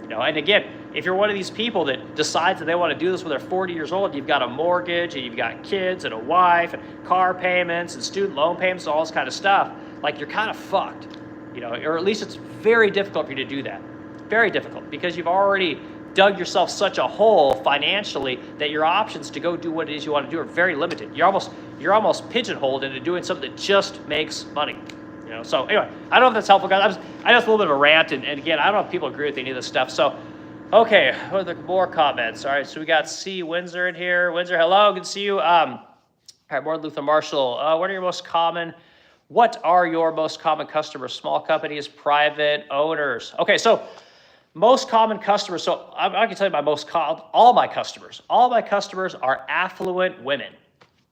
And again, if you're one of these people that decides that they want to do this when they're 40 years old, you've got a mortgage and you've got kids and a wife and car payments and student loan payments and all this kind of stuff, like, you're kind of fucked, or at least it's very difficult for you to do that. Very difficult, because you've already dug yourself such a hole financially that your options to go do what it is you want to do are very limited. You're almost pigeonholed into doing something that just makes money. So anyway, I don't know if that's helpful, guys. I know it's a little bit of a rant, and again, I don't know if people agree with any of this stuff. So, okay, what are the more comments? All right, so we got C. Windsor in here. Windsor, hello, good to see you. All right, Martin Luther Marshall, what are your most common customers? Small companies, private owners? Okay, so most common customers. So I can tell you all my customers are affluent women.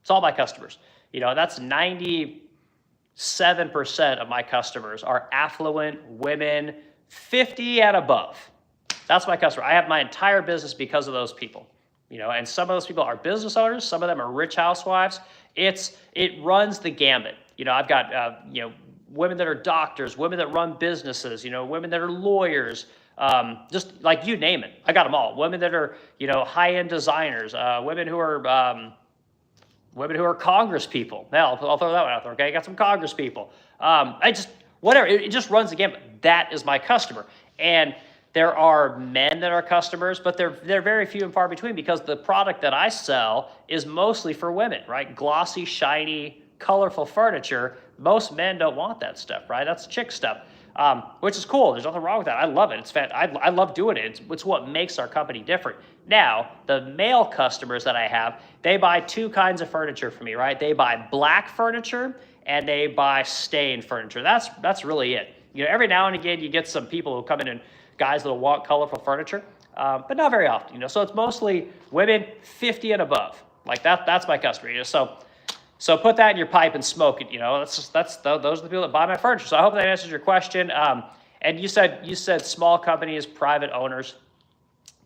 It's all my customers. That's 97% of my customers are affluent women, 50 and above. That's my customer. I have my entire business because of those people. And some of those people are business owners. Some of them are rich housewives. It runs the gamut. I've got women that are doctors, women that run businesses, women that are lawyers, just like you name it. I got them all. Women that are high-end designers, women who are Congress people. Now, I'll throw that one out there, okay? I got some Congress people. Whatever, it just runs the gamut. That is my customer. And there are men that are customers, but they're very few and far between, because the product that I sell is mostly for women, right? Glossy, shiny, colorful furniture. Most men don't want that stuff, right? That's chick stuff, which is cool. There's nothing wrong with that. I love it. It's I love doing it. It's what makes our company different. Now, the male customers that I have, they buy two kinds of furniture from me, right? They buy black furniture and they buy stained furniture. That's really it. Every now and again, you get some people who come in and guys that will want colorful furniture, but not very often. So it's mostly women 50 and above. Like that's my customer. So put that in your pipe and smoke it. Those are the people that buy my furniture. So I hope that answers your question. And you said small companies, private owners.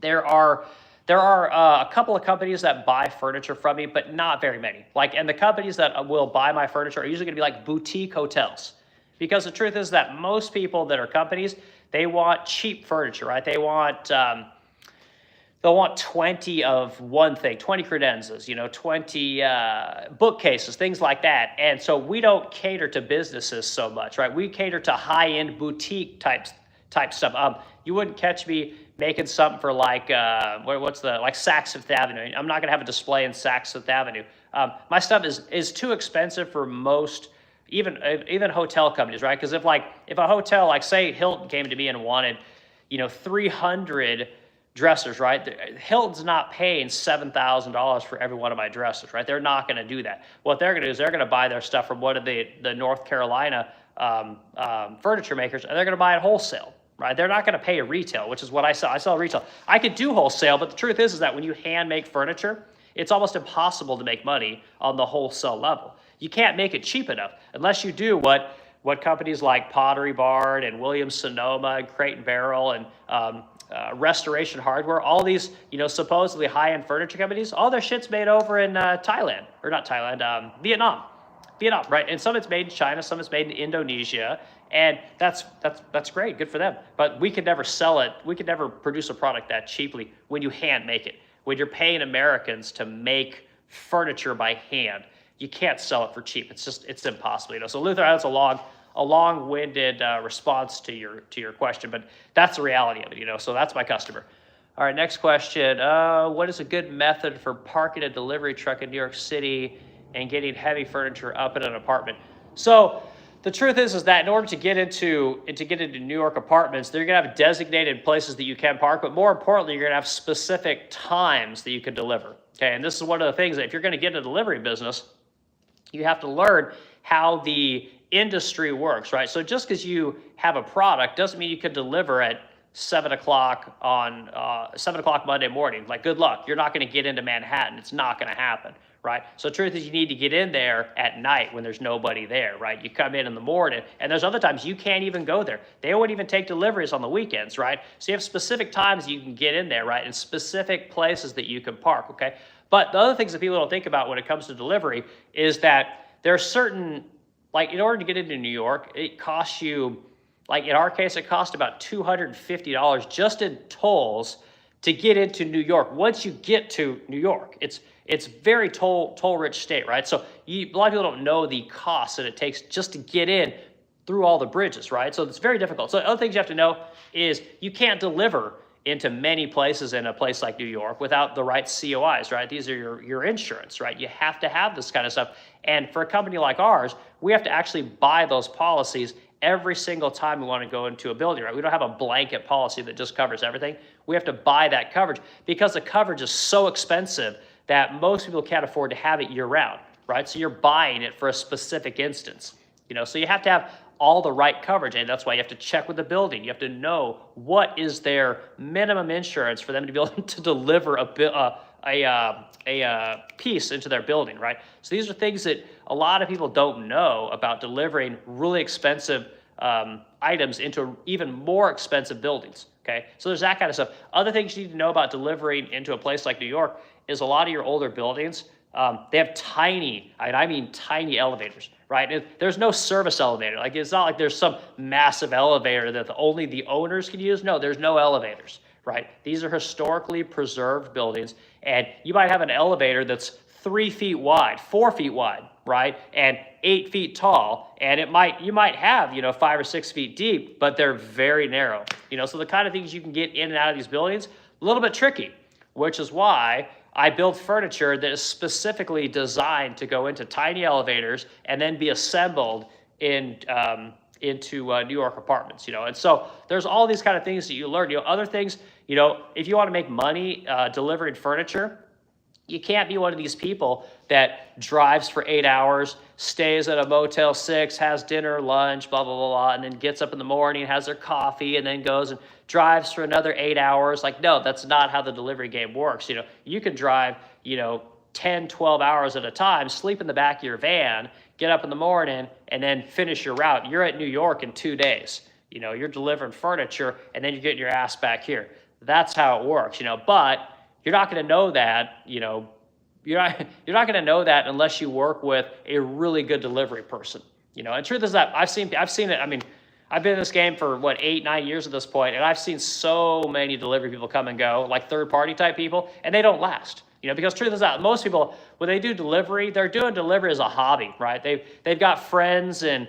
There are a couple of companies that buy furniture from me, but not very many. Like, and the companies that will buy my furniture are usually going to be like boutique hotels, because the truth is that most people that are companies, they want cheap furniture, right? They'll want 20 of one thing, 20 credenzas, 20 bookcases, things like that. And so we don't cater to businesses so much, right? We cater to high-end boutique type stuff. You wouldn't catch me making something for like like Saks Fifth Avenue. I'm not gonna have a display in Saks Fifth Avenue. My stuff is too expensive for most, even hotel companies, right? Because if a hotel, like say Hilton came to me and wanted 300 dressers, right? Hilton's not paying $7,000 for every one of my dressers, right? They're not going to do that. What they're going to do is they're going to buy their stuff from one of the North Carolina furniture makers, and they're going to buy it wholesale, right? They're not going to pay a retail, which is what I sell. I sell retail. I could do wholesale, but the truth is that when you hand make furniture, it's almost impossible to make money on the wholesale level. You can't make it cheap enough unless you do what companies like Pottery Barn and Williams Sonoma and Crate and Barrel and Restoration Hardware, all these, supposedly high-end furniture companies, all their shit's made over in Thailand, or not Thailand, Vietnam, right? And some it's made in China, some it's made in Indonesia, and that's great, good for them. But we could never sell it. We could never produce a product that cheaply when you hand make it. When you're paying Americans to make furniture by hand, you can't sell it for cheap. It's impossible, So Luther, that's a long-winded response to your question, but that's the reality of it, So that's my customer. All right, next question. What is a good method for parking a delivery truck in New York City and getting heavy furniture up in an apartment? So the truth is that in order to get into New York apartments, they're gonna have designated places that you can park, but more importantly, you're gonna have specific times that you can deliver. Okay, and this is one of the things that if you're gonna get in a delivery business, you have to learn how the industry works, right? So just because you have a product doesn't mean you can deliver at 7 o'clock on 7 o'clock Monday morning. Like, good luck. You're not going to get into Manhattan. It's not going to happen, right? So the truth is you need to get in there at night when there's nobody there, right? You come in the morning, and there's other times you can't even go there. They won't even take deliveries on the weekends, right? So you have specific times you can get in there, right? And specific places that you can park, okay? But the other things that people don't think about when it comes to delivery is that there are certain, like, in order to get into New York, it costs you, like in our case, it cost about $250 just in tolls to get into New York. Once you get to New York, it's very toll-rich state, right? So a lot of people don't know the cost that it takes just to get in through all the bridges, right? So it's very difficult. So the other things you have to know is you can't deliver into many places in a place like New York without the right COIs, right? These are your insurance, right? You have to have this kind of stuff. And for a company like ours, we have to actually buy those policies every single time we want to go into a building, right? We don't have a blanket policy that just covers everything. We have to buy that coverage because the coverage is so expensive that most people can't afford to have it year round, right? So you're buying it for a specific instance, so you have to have all the right coverage, and that's why you have to check with the building. You have to know what is their minimum insurance for them to be able to deliver a piece into their building, right? So these are things that a lot of people don't know about delivering really expensive items into even more expensive buildings, okay? So there's that kind of stuff. Other things you need to know about delivering into a place like New York is a lot of your older buildings, they have tiny, I mean tiny elevators, right? There's no service elevator. Like, it's not like there's some massive elevator that only the owners can use. No, there's no elevators, right? These are historically preserved buildings, and you might have an elevator that's 3 feet wide, 4 feet wide, right? And 8 feet tall, and you might have, 5 or 6 feet deep, but they're very narrow, so the kind of things you can get in and out of these buildings, a little bit tricky, which is why I build furniture that is specifically designed to go into tiny elevators and then be assembled into New York apartments, and so there's all these kind of things that you learn. Other things, if you want to make money delivering furniture, you can't be one of these people that drives for 8 hours, stays at a Motel 6, has dinner, lunch, blah, blah, blah, blah, and then gets up in the morning, has their coffee, and then goes and drives for another 8 hours. Like, no, that's not how the delivery game works. You can drive, 10, 12 hours at a time, sleep in the back of your van, get up in the morning, and then finish your route. You're at New York in 2 days. You're delivering furniture and then you're getting your ass back here. That's how it works, but you're not going to know that, you're not going to know that unless you work with a really good delivery person, and truth is that I've seen it. I mean, I've been in this game for 8-9 years at this point, and I've seen so many delivery people come and go, like third-party type people, and they don't last. Because truth is that most people, when they do delivery, they're doing delivery as a hobby, right? They've got friends and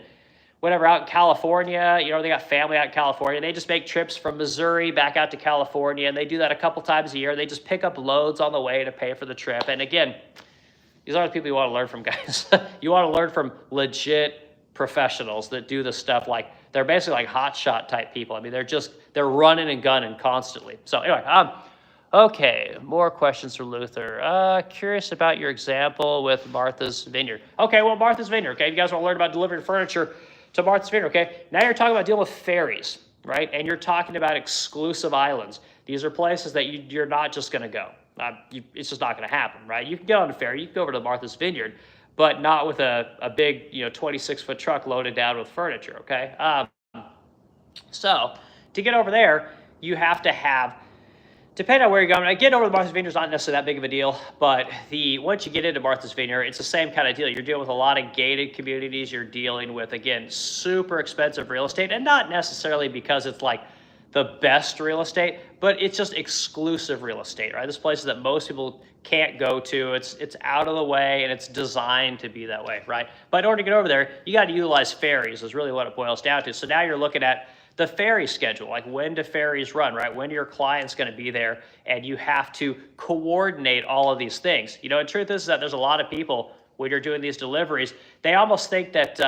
whatever out in California, they got family out in California, and they just make trips from Missouri back out to California, and they do that a couple times a year. They just pick up loads on the way to pay for the trip. And again, these are the people you want to learn from, guys. You want to learn from legit professionals that do this stuff. Like, they're basically like hotshot type people. I mean, they're running and gunning constantly. So anyway, okay, more questions for Luther. Curious about your example with Martha's Vineyard. Okay, well, Martha's Vineyard, okay? You guys want to learn about delivering furniture to Martha's Vineyard, okay? Now you're talking about dealing with ferries, right? And you're talking about exclusive islands. These are places that you're not just going to go. It's just not going to happen, right? You can get on a ferry, you can go over to Martha's Vineyard, but not with a big, 26-foot truck loaded down with furniture, okay? So to get over there, you have to have, depending on where you're going, getting over to Martha's Vineyard is not necessarily that big of a deal, but once you get into Martha's Vineyard, it's the same kind of deal. You're dealing with a lot of gated communities. You're dealing with, again, super expensive real estate, and not necessarily because it's like the best real estate, but it's just exclusive real estate, right? This place that most people can't go to. It's out of the way, and it's designed to be that way, right? But in order to get over there, you got to utilize ferries is really what it boils down to. So now you're looking at the ferry schedule, like when do ferries run, right? When your client's going to be there, and you have to coordinate all of these things. The truth is that there's a lot of people, when you're doing these deliveries, they almost think that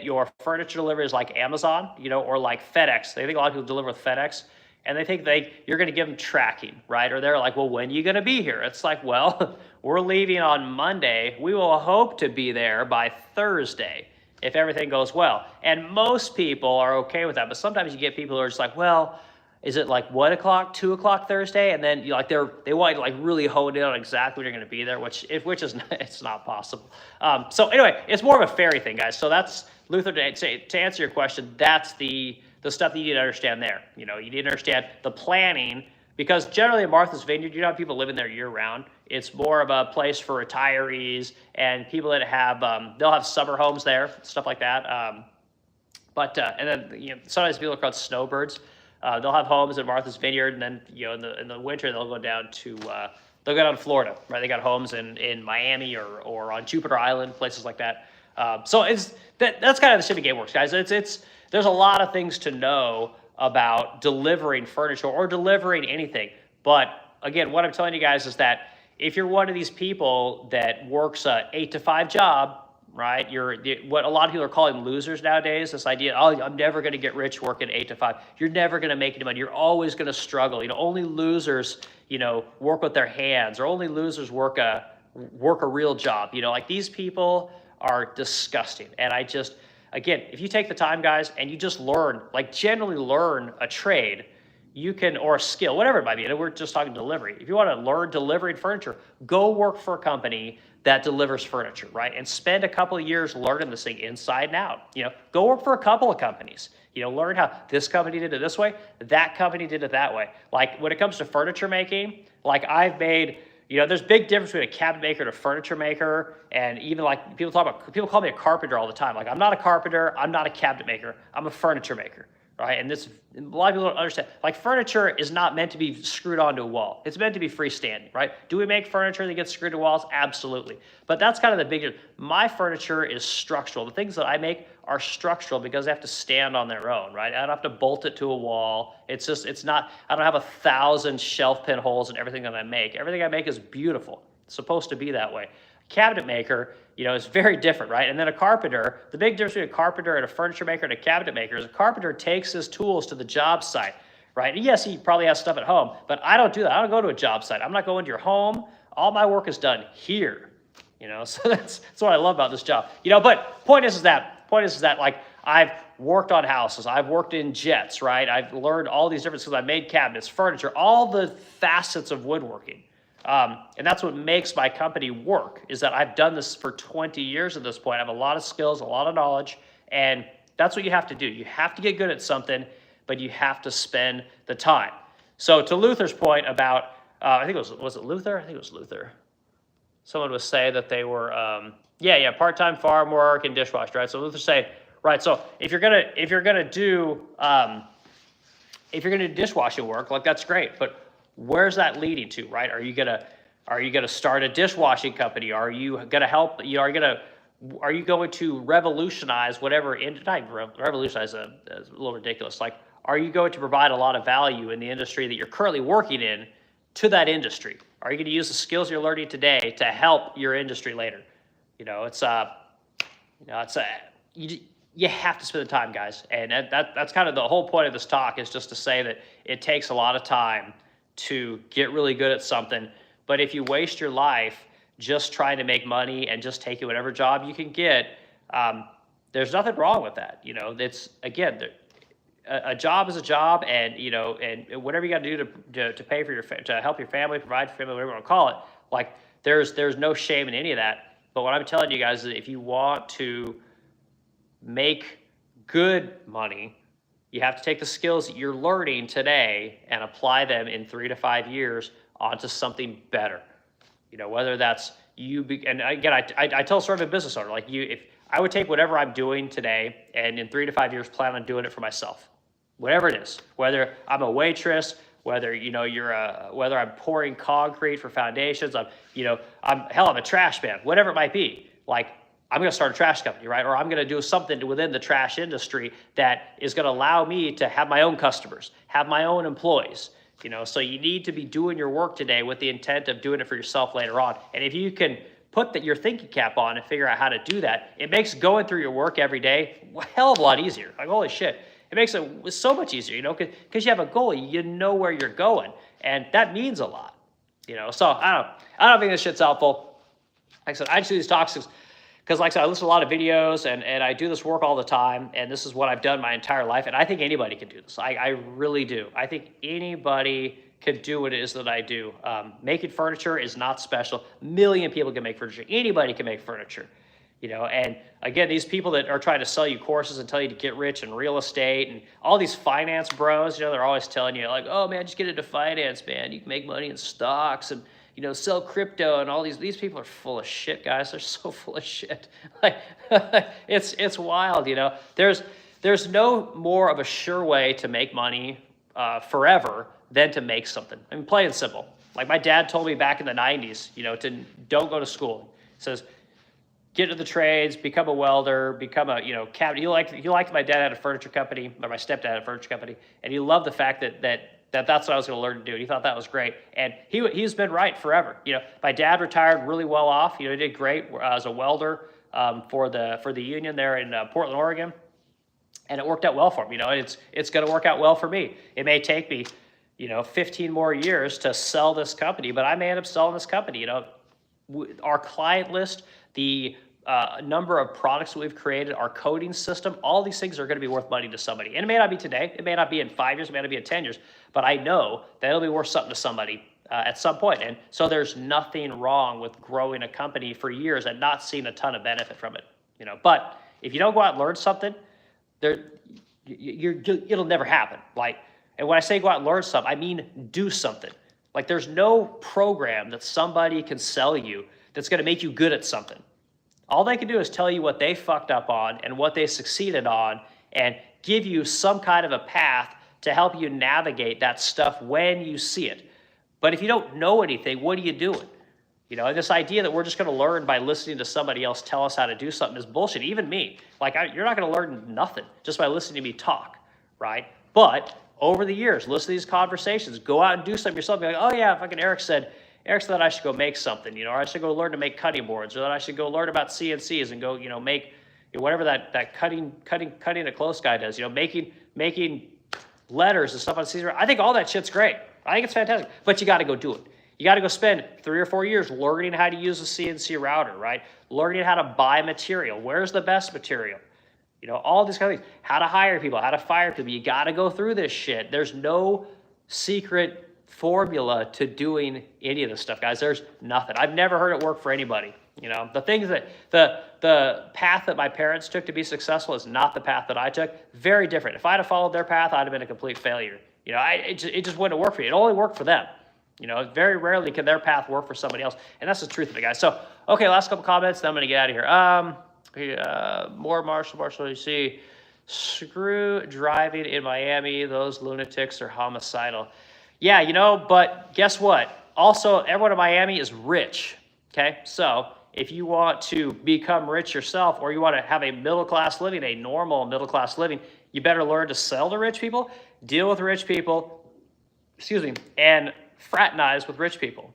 your furniture delivery is like Amazon, or like FedEx. They think a lot of people deliver with FedEx, and they think you're going to give them tracking, right? Or they're like, well, when are you going to be here? It's like, well, we're leaving on Monday. We will hope to be there by Thursday if everything goes well. And most people are okay with that, but sometimes you get people who are just like, well, is it like 1 o'clock, 2 o'clock Thursday? And then they want you to like really hone in on exactly when you're going to be there, which is it's not possible. So anyway, it's more of a ferry thing, guys. So that's Luther. To answer your question, that's the stuff that you need to understand there. You need to understand the planning, because generally in Martha's Vineyard, you don't have people living there year round. It's more of a place for retirees and people that have they'll have summer homes there, stuff like that. And then sometimes people are called snowbirds. They'll have homes in Martha's Vineyard, and then in the winter they'll go down to Florida, right? They got homes in Miami or on Jupiter Island, places like that. So that's kind of the shipping game works, guys. There's a lot of things to know about delivering furniture or delivering anything. But again, what I'm telling you guys is that if you're one of these people that works a 8-to-5 job, right? You're what a lot of people are calling losers nowadays. This idea, I'm never going to get rich working 8 to 5. You're never going to make any money. You're always going to struggle. Only losers, work with their hands, or only losers work a real job. Like, these people are disgusting. And again, if you take the time, guys, and you just generally learn a trade, you can, or a skill, whatever it might be. And we're just talking delivery. If you want to learn delivering furniture, go work for a company that delivers furniture, right? And spend a couple of years learning this thing inside and out. Go work for a couple of companies. Learn how this company did it this way, that company did it that way. Like, when it comes to furniture making, like, I've made, there's big difference between a cabinet maker and a furniture maker. And even like people call me a carpenter all the time. Like, I'm not a carpenter, I'm not a cabinet maker, I'm a furniture maker. Right? And a lot of people don't understand. Like, furniture is not meant to be screwed onto a wall. It's meant to be freestanding, right? Do we make furniture that gets screwed to walls? Absolutely. But that's kind of the bigger. My furniture is structural. The things that I make are structural because they have to stand on their own, right? I don't have to bolt it to a wall. I don't have 1,000 shelf pin holes in everything that I make. Everything I make is beautiful. It's supposed to be that way. Cabinet maker, is very different, right? And then a carpenter, the big difference between a carpenter and a furniture maker and a cabinet maker is a carpenter takes his tools to the job site, right? And yes, he probably has stuff at home, but I don't do that. I don't go to a job site. I'm not going to your home. All my work is done here, so that's what I love about this job, but point is that like, I've worked on houses. I've worked in jets, right? I've learned all these different skills. I made cabinets, furniture, all the facets of woodworking. And that's what makes my company work, is that I've done this for 20 years at this point. I have a lot of skills, a lot of knowledge, and That's what you have to do. You have to get good at something, but you have to spend the time. So to Luther's point about, I think was it Luther? I think it was Luther. Someone was saying that they were, part-time farm work and dishwasher, right? So Luther's saying, right, so if you're gonna do dishwashing work, like that's great, but where's that leading to, right? Are you gonna start a dishwashing company? Are you gonna help? Are you going to revolutionize whatever? Not revolutionize is a little ridiculous. Like, are you going to provide a lot of value in the industry that you're currently working in to that industry? Are you going to use the skills you're learning today to help your industry later? You have to spend the time, guys. And that's kind of the whole point of this talk, is just to say that it takes a lot of time to get really good at something. But if you waste your life just trying to make money and just taking whatever job you can get, there's nothing wrong with that. It's, again, a job is a job, and and whatever you got to do to pay for to help your family, provide for family, whatever you want to call it. Like, there's no shame in any of that. But what I'm telling you guys is, if you want to make good money, you have to take the skills that you're learning today and apply them in 3 to 5 years onto something better. Whether that's and again, I tell sort of a business owner, like, if I would take whatever I'm doing today and in 3 to 5 years plan on doing it for myself, whatever it is, whether I'm a waitress, whether whether I'm pouring concrete for foundations, I'm a trash man, whatever it might be. Like, I'm going to start a trash company, right? Or I'm going to do something within the trash industry that is going to allow me to have my own customers, have my own employees. So you need to be doing your work today with the intent of doing it for yourself later on. And if you can put your thinking cap on and figure out how to do that, it makes going through your work every day a hell of a lot easier. Like, holy shit. It makes it so much easier, because you have a goal, you know where you're going, and that means a lot, So I don't think this shit's helpful. Like I said, I just do these talks because, like I said, I listen to a lot of videos, and I do this work all the time, and this is what I've done my entire life, and I think anybody can do this. I really do. I think anybody can do what it is that I do. Making furniture is not special. A million people can make furniture. Anybody can make furniture. And again, these people that are trying to sell you courses and tell you to get rich in real estate and all these finance bros, they're always telling you, like, oh man, just get into finance, man. You can make money in stocks and, sell crypto, and all these people are full of shit, guys. They're so full of shit. Like, it's wild, There's no more of a sure way to make money forever than to make something. I mean, plain and simple. Like, my dad told me back in the 90s, don't go to school. He says, get into the trades, become a welder, become a, cabinet. He liked my dad had a furniture company, or my stepdad had a furniture company, and he loved the fact that's what I was going to learn to do. He thought that was great, and he's been right forever. My dad retired really well off. He did great as a welder for the union there in Portland, Oregon, and it worked out well for him. It's going to work out well for me. It may take me 15 more years to sell this company, but I may end up selling this company. Our client list, the number of products that we've created, our coding system, all these things are going to be worth money to somebody. And it may not be today, it may not be in 5 years, it may not be in 10 years, but I know that it'll be worth something to somebody at some point. And so there's nothing wrong with growing a company for years and not seeing a ton of benefit from it. But if you don't go out and learn something, it'll never happen. And when I say go out and learn something, I mean do something. Like, there's no program that somebody can sell you that's going to make you good at something. All they can do is tell you what they fucked up on and what they succeeded on, and give you some kind of a path to help you navigate that stuff when you see it. But if you don't know anything, what are you doing? And this idea that we're just going to learn by listening to somebody else tell us how to do something is bullshit. Even me. You're not going to learn nothing just by listening to me talk, right? But over the years, listen to these conversations, go out and do something yourself. Be like, oh yeah, fucking Eric said I should go make something, or I should go learn to make cutting boards, or that I should go learn about CNCs and go, make whatever that cutting a close guy does, making letters and stuff on CNC. I think all that shit's great. I think it's fantastic, but you got to go do it. You got to go spend 3 or 4 years learning how to use a CNC router, right? Learning how to buy material. Where's the best material? All these kind of things. How to hire people, how to fire people. You got to go through this shit. There's no secret formula to doing any of this stuff, guys. There's nothing. I've never heard it work for anybody. You know, the things that the path that my parents took to be successful is not the path that I took. Very different. If I'd have followed their path, I'd have been a complete failure. You know, it just wouldn't have worked for you. It only worked for them. You know, very rarely can their path work for somebody else. And that's the truth of it, guys. So, okay, last couple comments, then I'm going to get out of here. More Marshall, you see, screw driving in Miami. Those lunatics are homicidal. Yeah, you know, but guess what? Also, everyone in Miami is rich, okay? So if you want to become rich yourself, or you want to have a middle-class living, a normal middle-class living, you better learn to sell to rich people, deal with rich people, and fraternize with rich people.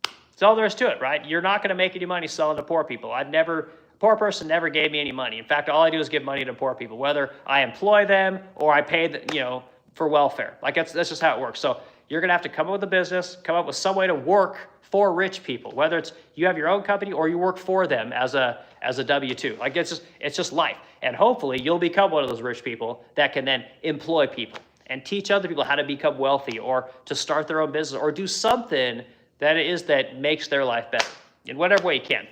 That's all there is to it, right? You're not going to make any money selling to poor people. A poor person never gave me any money. In fact, all I do is give money to poor people, whether I employ them or I pay, for welfare. Like that's just how it works. So you're going to have to come up with a business, come up with some way to work for rich people, whether it's you have your own company or you work for them as a W-2. Like it's just life. And hopefully you'll become one of those rich people that can then employ people and teach other people how to become wealthy or to start their own business or do something that makes their life better in whatever way you can.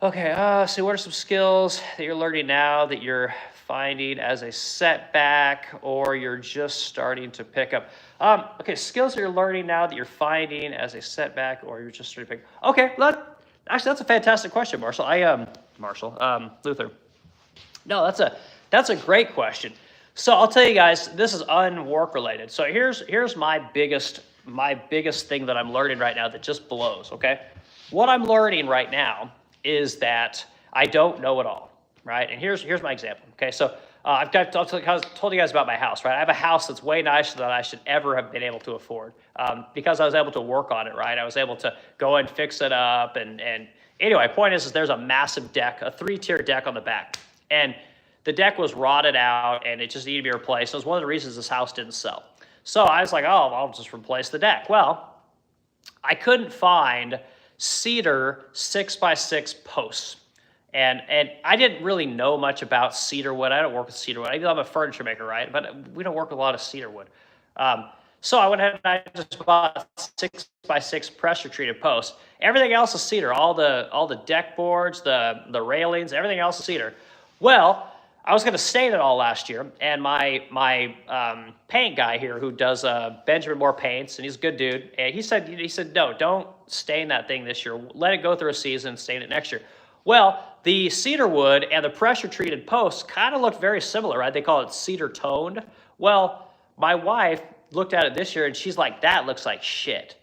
So what are some skills that you're learning now that you're finding as a setback or you're just starting to pick up? Skills that you're learning now that you're finding as a setback or you're just starting to pick up. Okay, actually, that's a fantastic question, Marshall. Luther. No, that's a great question. So I'll tell you guys, this is unwork related. So here's my biggest thing that I'm learning right now that just blows, okay? What I'm learning right now is that I don't know it all, right? And here's my example, okay? So I've told you guys about my house, right? I have a house that's way nicer than I should ever have been able to afford because I was able to work on it, right? I was able to go and fix it up. And anyway, point is there's a massive deck, a 3-tier deck on the back. And the deck was rotted out and it just needed to be replaced. It was one of the reasons this house didn't sell. So I was like, I'll just replace the deck. Well, I couldn't find cedar 6x6 posts. And I didn't really know much about cedar wood. I don't work with cedar wood. I'm a furniture maker, right? But we don't work with a lot of cedar wood. So I went ahead and I just bought 6x6 pressure treated posts. Everything else is cedar. All the deck boards, the railings, everything else is cedar. Well, I was going to stain it all last year, and my paint guy here who does Benjamin Moore paints, and he's a good dude, and he said, no, don't stain that thing this year. Let it go through a season and stain it next year. Well, the cedar wood and the pressure treated posts kind of look very similar, right? They call it cedar toned. Well, my wife looked at it this year, and she's like, that looks like shit.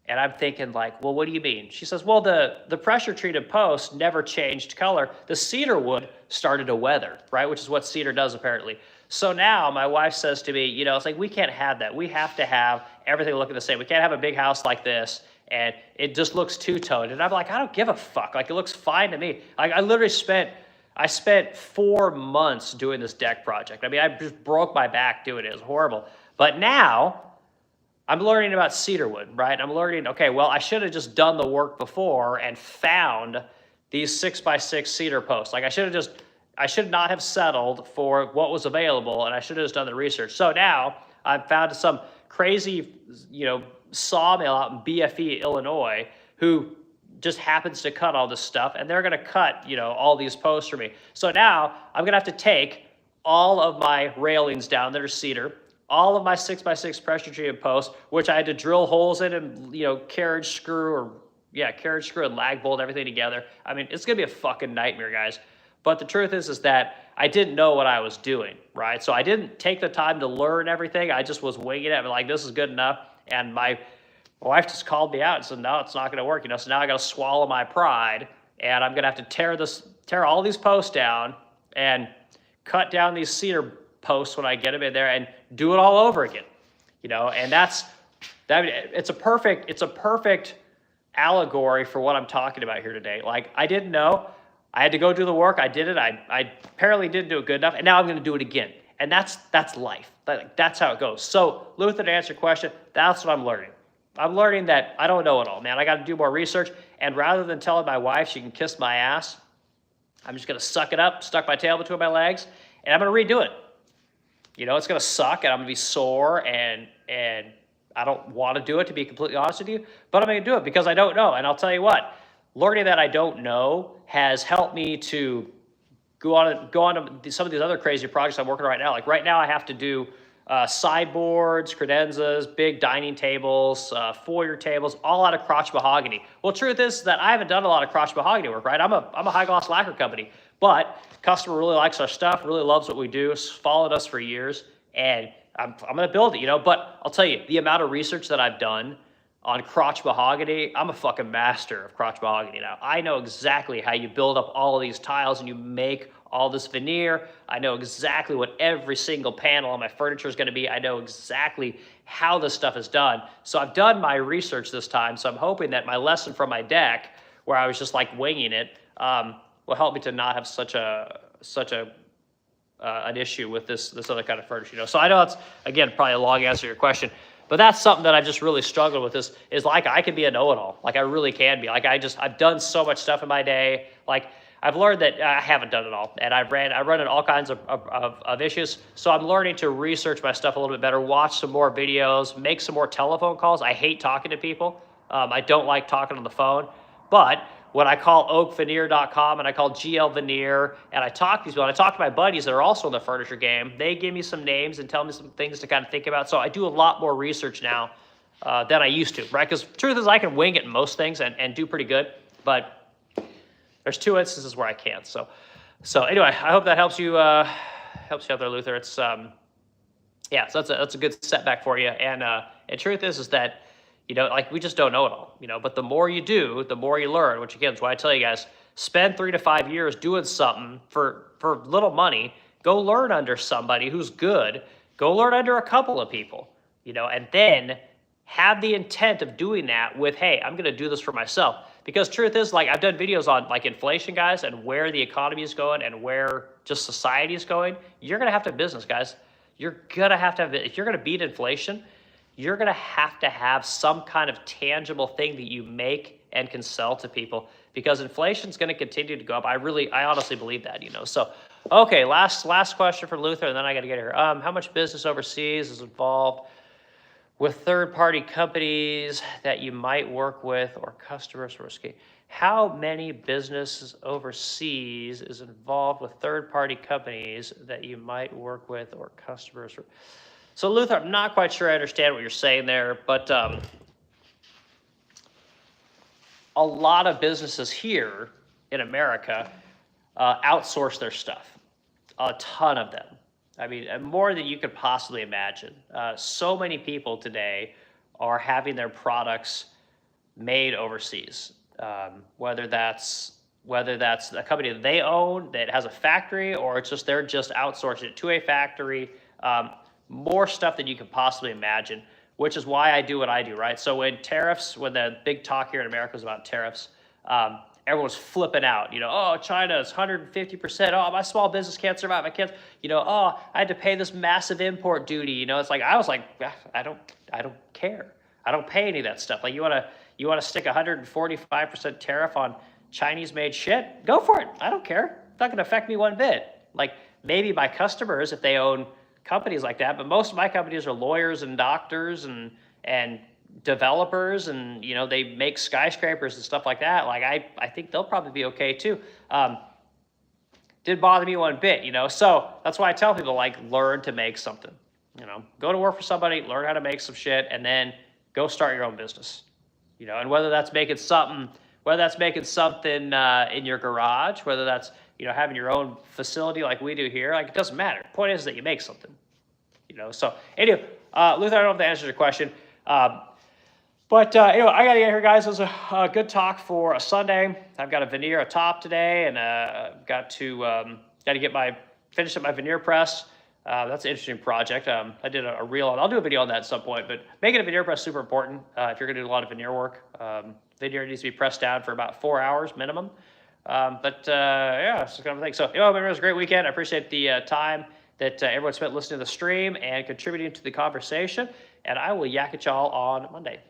And I'm thinking like, well, what do you mean? She says, well, the pressure treated post never changed color. The cedar wood started to weather, right? Which is what cedar does apparently. So now my wife says to me, it's like, we can't have that. We have to have everything looking the same. We can't have a big house like this and it just looks two-toned. And I'm like, I don't give a fuck. Like, it looks fine to me. Like, I spent 4 months doing this deck project. I mean, I just broke my back doing it. It was horrible. But now I'm learning about cedar wood, right? I'm learning, okay, well, I should have just done the work before and found these 6x6 cedar posts. Like, I should not have settled for what was available, and I should have just done the research. So now I've found some crazy, sawmill out in BFE, Illinois, who just happens to cut all this stuff, and they're gonna cut, all these posts for me. So now I'm gonna have to take all of my railings down that are cedar, all of my 6x6 pressure treated posts, which I had to drill holes in and, carriage screw and lag bolt everything together. I mean, it's gonna be a fucking nightmare, guys. But the truth is that I didn't know what I was doing, right? So I didn't take the time to learn everything. I just was winging it, like, this is good enough. And my wife just called me out and said, no, it's not gonna work, So now I gotta swallow my pride, and I'm gonna have to tear all these posts down and cut down these cedar posts when I get them in there and do it all over again, And it's a perfect allegory for what I'm talking about here today. Like, I didn't know. I had to go do the work. I did it. I apparently didn't do it good enough, and now I'm going to do it again. And that's life. That's how it goes. So, Luther, to answer your question, that's what I'm learning. I'm learning that I don't know it all, man. I got to do more research, and rather than telling my wife she can kiss my ass, I'm just going to suck it up, stuck my tail between my legs, and I'm going to redo it. It's going to suck and I'm going to be sore and I don't want to do it, to be completely honest with you, but I'm going to do it because I don't know. And I'll tell you what, learning that I don't know has helped me to go on to some of these other crazy projects I'm working on right now. Like right now I have to do sideboards, credenzas, big dining tables, foyer tables, all out of crotch mahogany. Well, truth is that I haven't done a lot of crotch mahogany work, right? I'm a high gloss lacquer company, but customer really likes our stuff, really loves what we do, followed us for years, and I'm going to build it, But I'll tell you, the amount of research that I've done on crotch mahogany, I'm a fucking master of crotch mahogany now. I know exactly how you build up all of these tiles and you make all this veneer. I know exactly what every single panel on my furniture is going to be. I know exactly how this stuff is done. So I've done my research this time. So I'm hoping that my lesson from my deck, where I was just like winging it, will help me to not have such an issue with this other kind of furniture. So I know it's, again, probably a long answer to your question, but that's something that I've just really struggled with is like I can be a know-it-all. Like I really can be. Like I've done so much stuff in my day. Like I've learned that I haven't done it all, and I run into all kinds of issues. So I'm learning to research my stuff a little bit better, watch some more videos, make some more telephone calls. I hate talking to people. I don't like talking on the phone, but when I call oakveneer.com and I call GL Veneer and I talk to these people, and I talk to my buddies that are also in the furniture game, they give me some names and tell me some things to kind of think about. So I do a lot more research now than I used to, right? Because truth is I can wing it in most things and do pretty good, but there's 2 instances where I can't. So anyway, I hope that helps you out there, Luther. It's so that's a good setback for you. And truth is that like we just don't know it all, but the more you do, the more you learn, which again is why I tell you guys, spend 3 to 5 years doing something for little money. Go learn under somebody who's good. Go learn under a couple of people, and then have the intent of doing that with, hey, I'm going to do this for myself. Because truth is, like, I've done videos on like inflation, guys, and where the economy is going and where just society is going. You're going to have to have business, guys. You're going to have if you're going to beat inflation, you're going to have some kind of tangible thing that you make and can sell to people, because inflation is going to continue to go up. I honestly believe that, So, okay, last question for Luther, and then I got to get here. How much business overseas is involved with third-party companies that you might work with or customers? How many businesses overseas is involved with third-party companies that you might work with or customers? So Luther, I'm not quite sure I understand what you're saying there, but a lot of businesses here in America outsource their stuff. A ton of them. I mean, more than you could possibly imagine. So many people today are having their products made overseas, whether that's a company that they own that has a factory, or it's just they're just outsourcing it to a factory. More stuff than you could possibly imagine, which is why I do what I do, right? So when the big talk here in America was about tariffs, everyone's flipping out, oh, China is 150%. Oh, my small business can't survive. I can't, oh, I had to pay this massive import duty. It's like, I was like, I don't care. I don't pay any of that stuff. Like you want to stick 145% tariff on Chinese made shit? Go for it. I don't care. It's not going to affect me one bit. Like maybe my customers, if they own companies like that, but most of my companies are lawyers and doctors and developers, and they make skyscrapers and stuff like that. Like I think they'll probably be okay too. Didn't bother me one bit, so that's why I tell people, like, learn to make something. Go to work for somebody, learn how to make some shit, and then go start your own business. And whether that's making something in your garage, whether that's having your own facility like we do here, like, it doesn't matter. The point is that you make something. So anyway, Luther, I don't know if that answers your question. But anyway, I got to get here, guys. It was a good talk for a Sunday. I've got a veneer atop today, and got to finish up my veneer press. That's an interesting project. I did a reel on. I'll do a video on that at some point. But making a veneer press is super important if you're going to do a lot of veneer work. Veneer needs to be pressed down for about 4 hours minimum. Yeah, it's kind of thing. So, it was a great weekend. I appreciate the time that everyone spent listening to the stream and contributing to the conversation. And I will yak at y'all on Monday.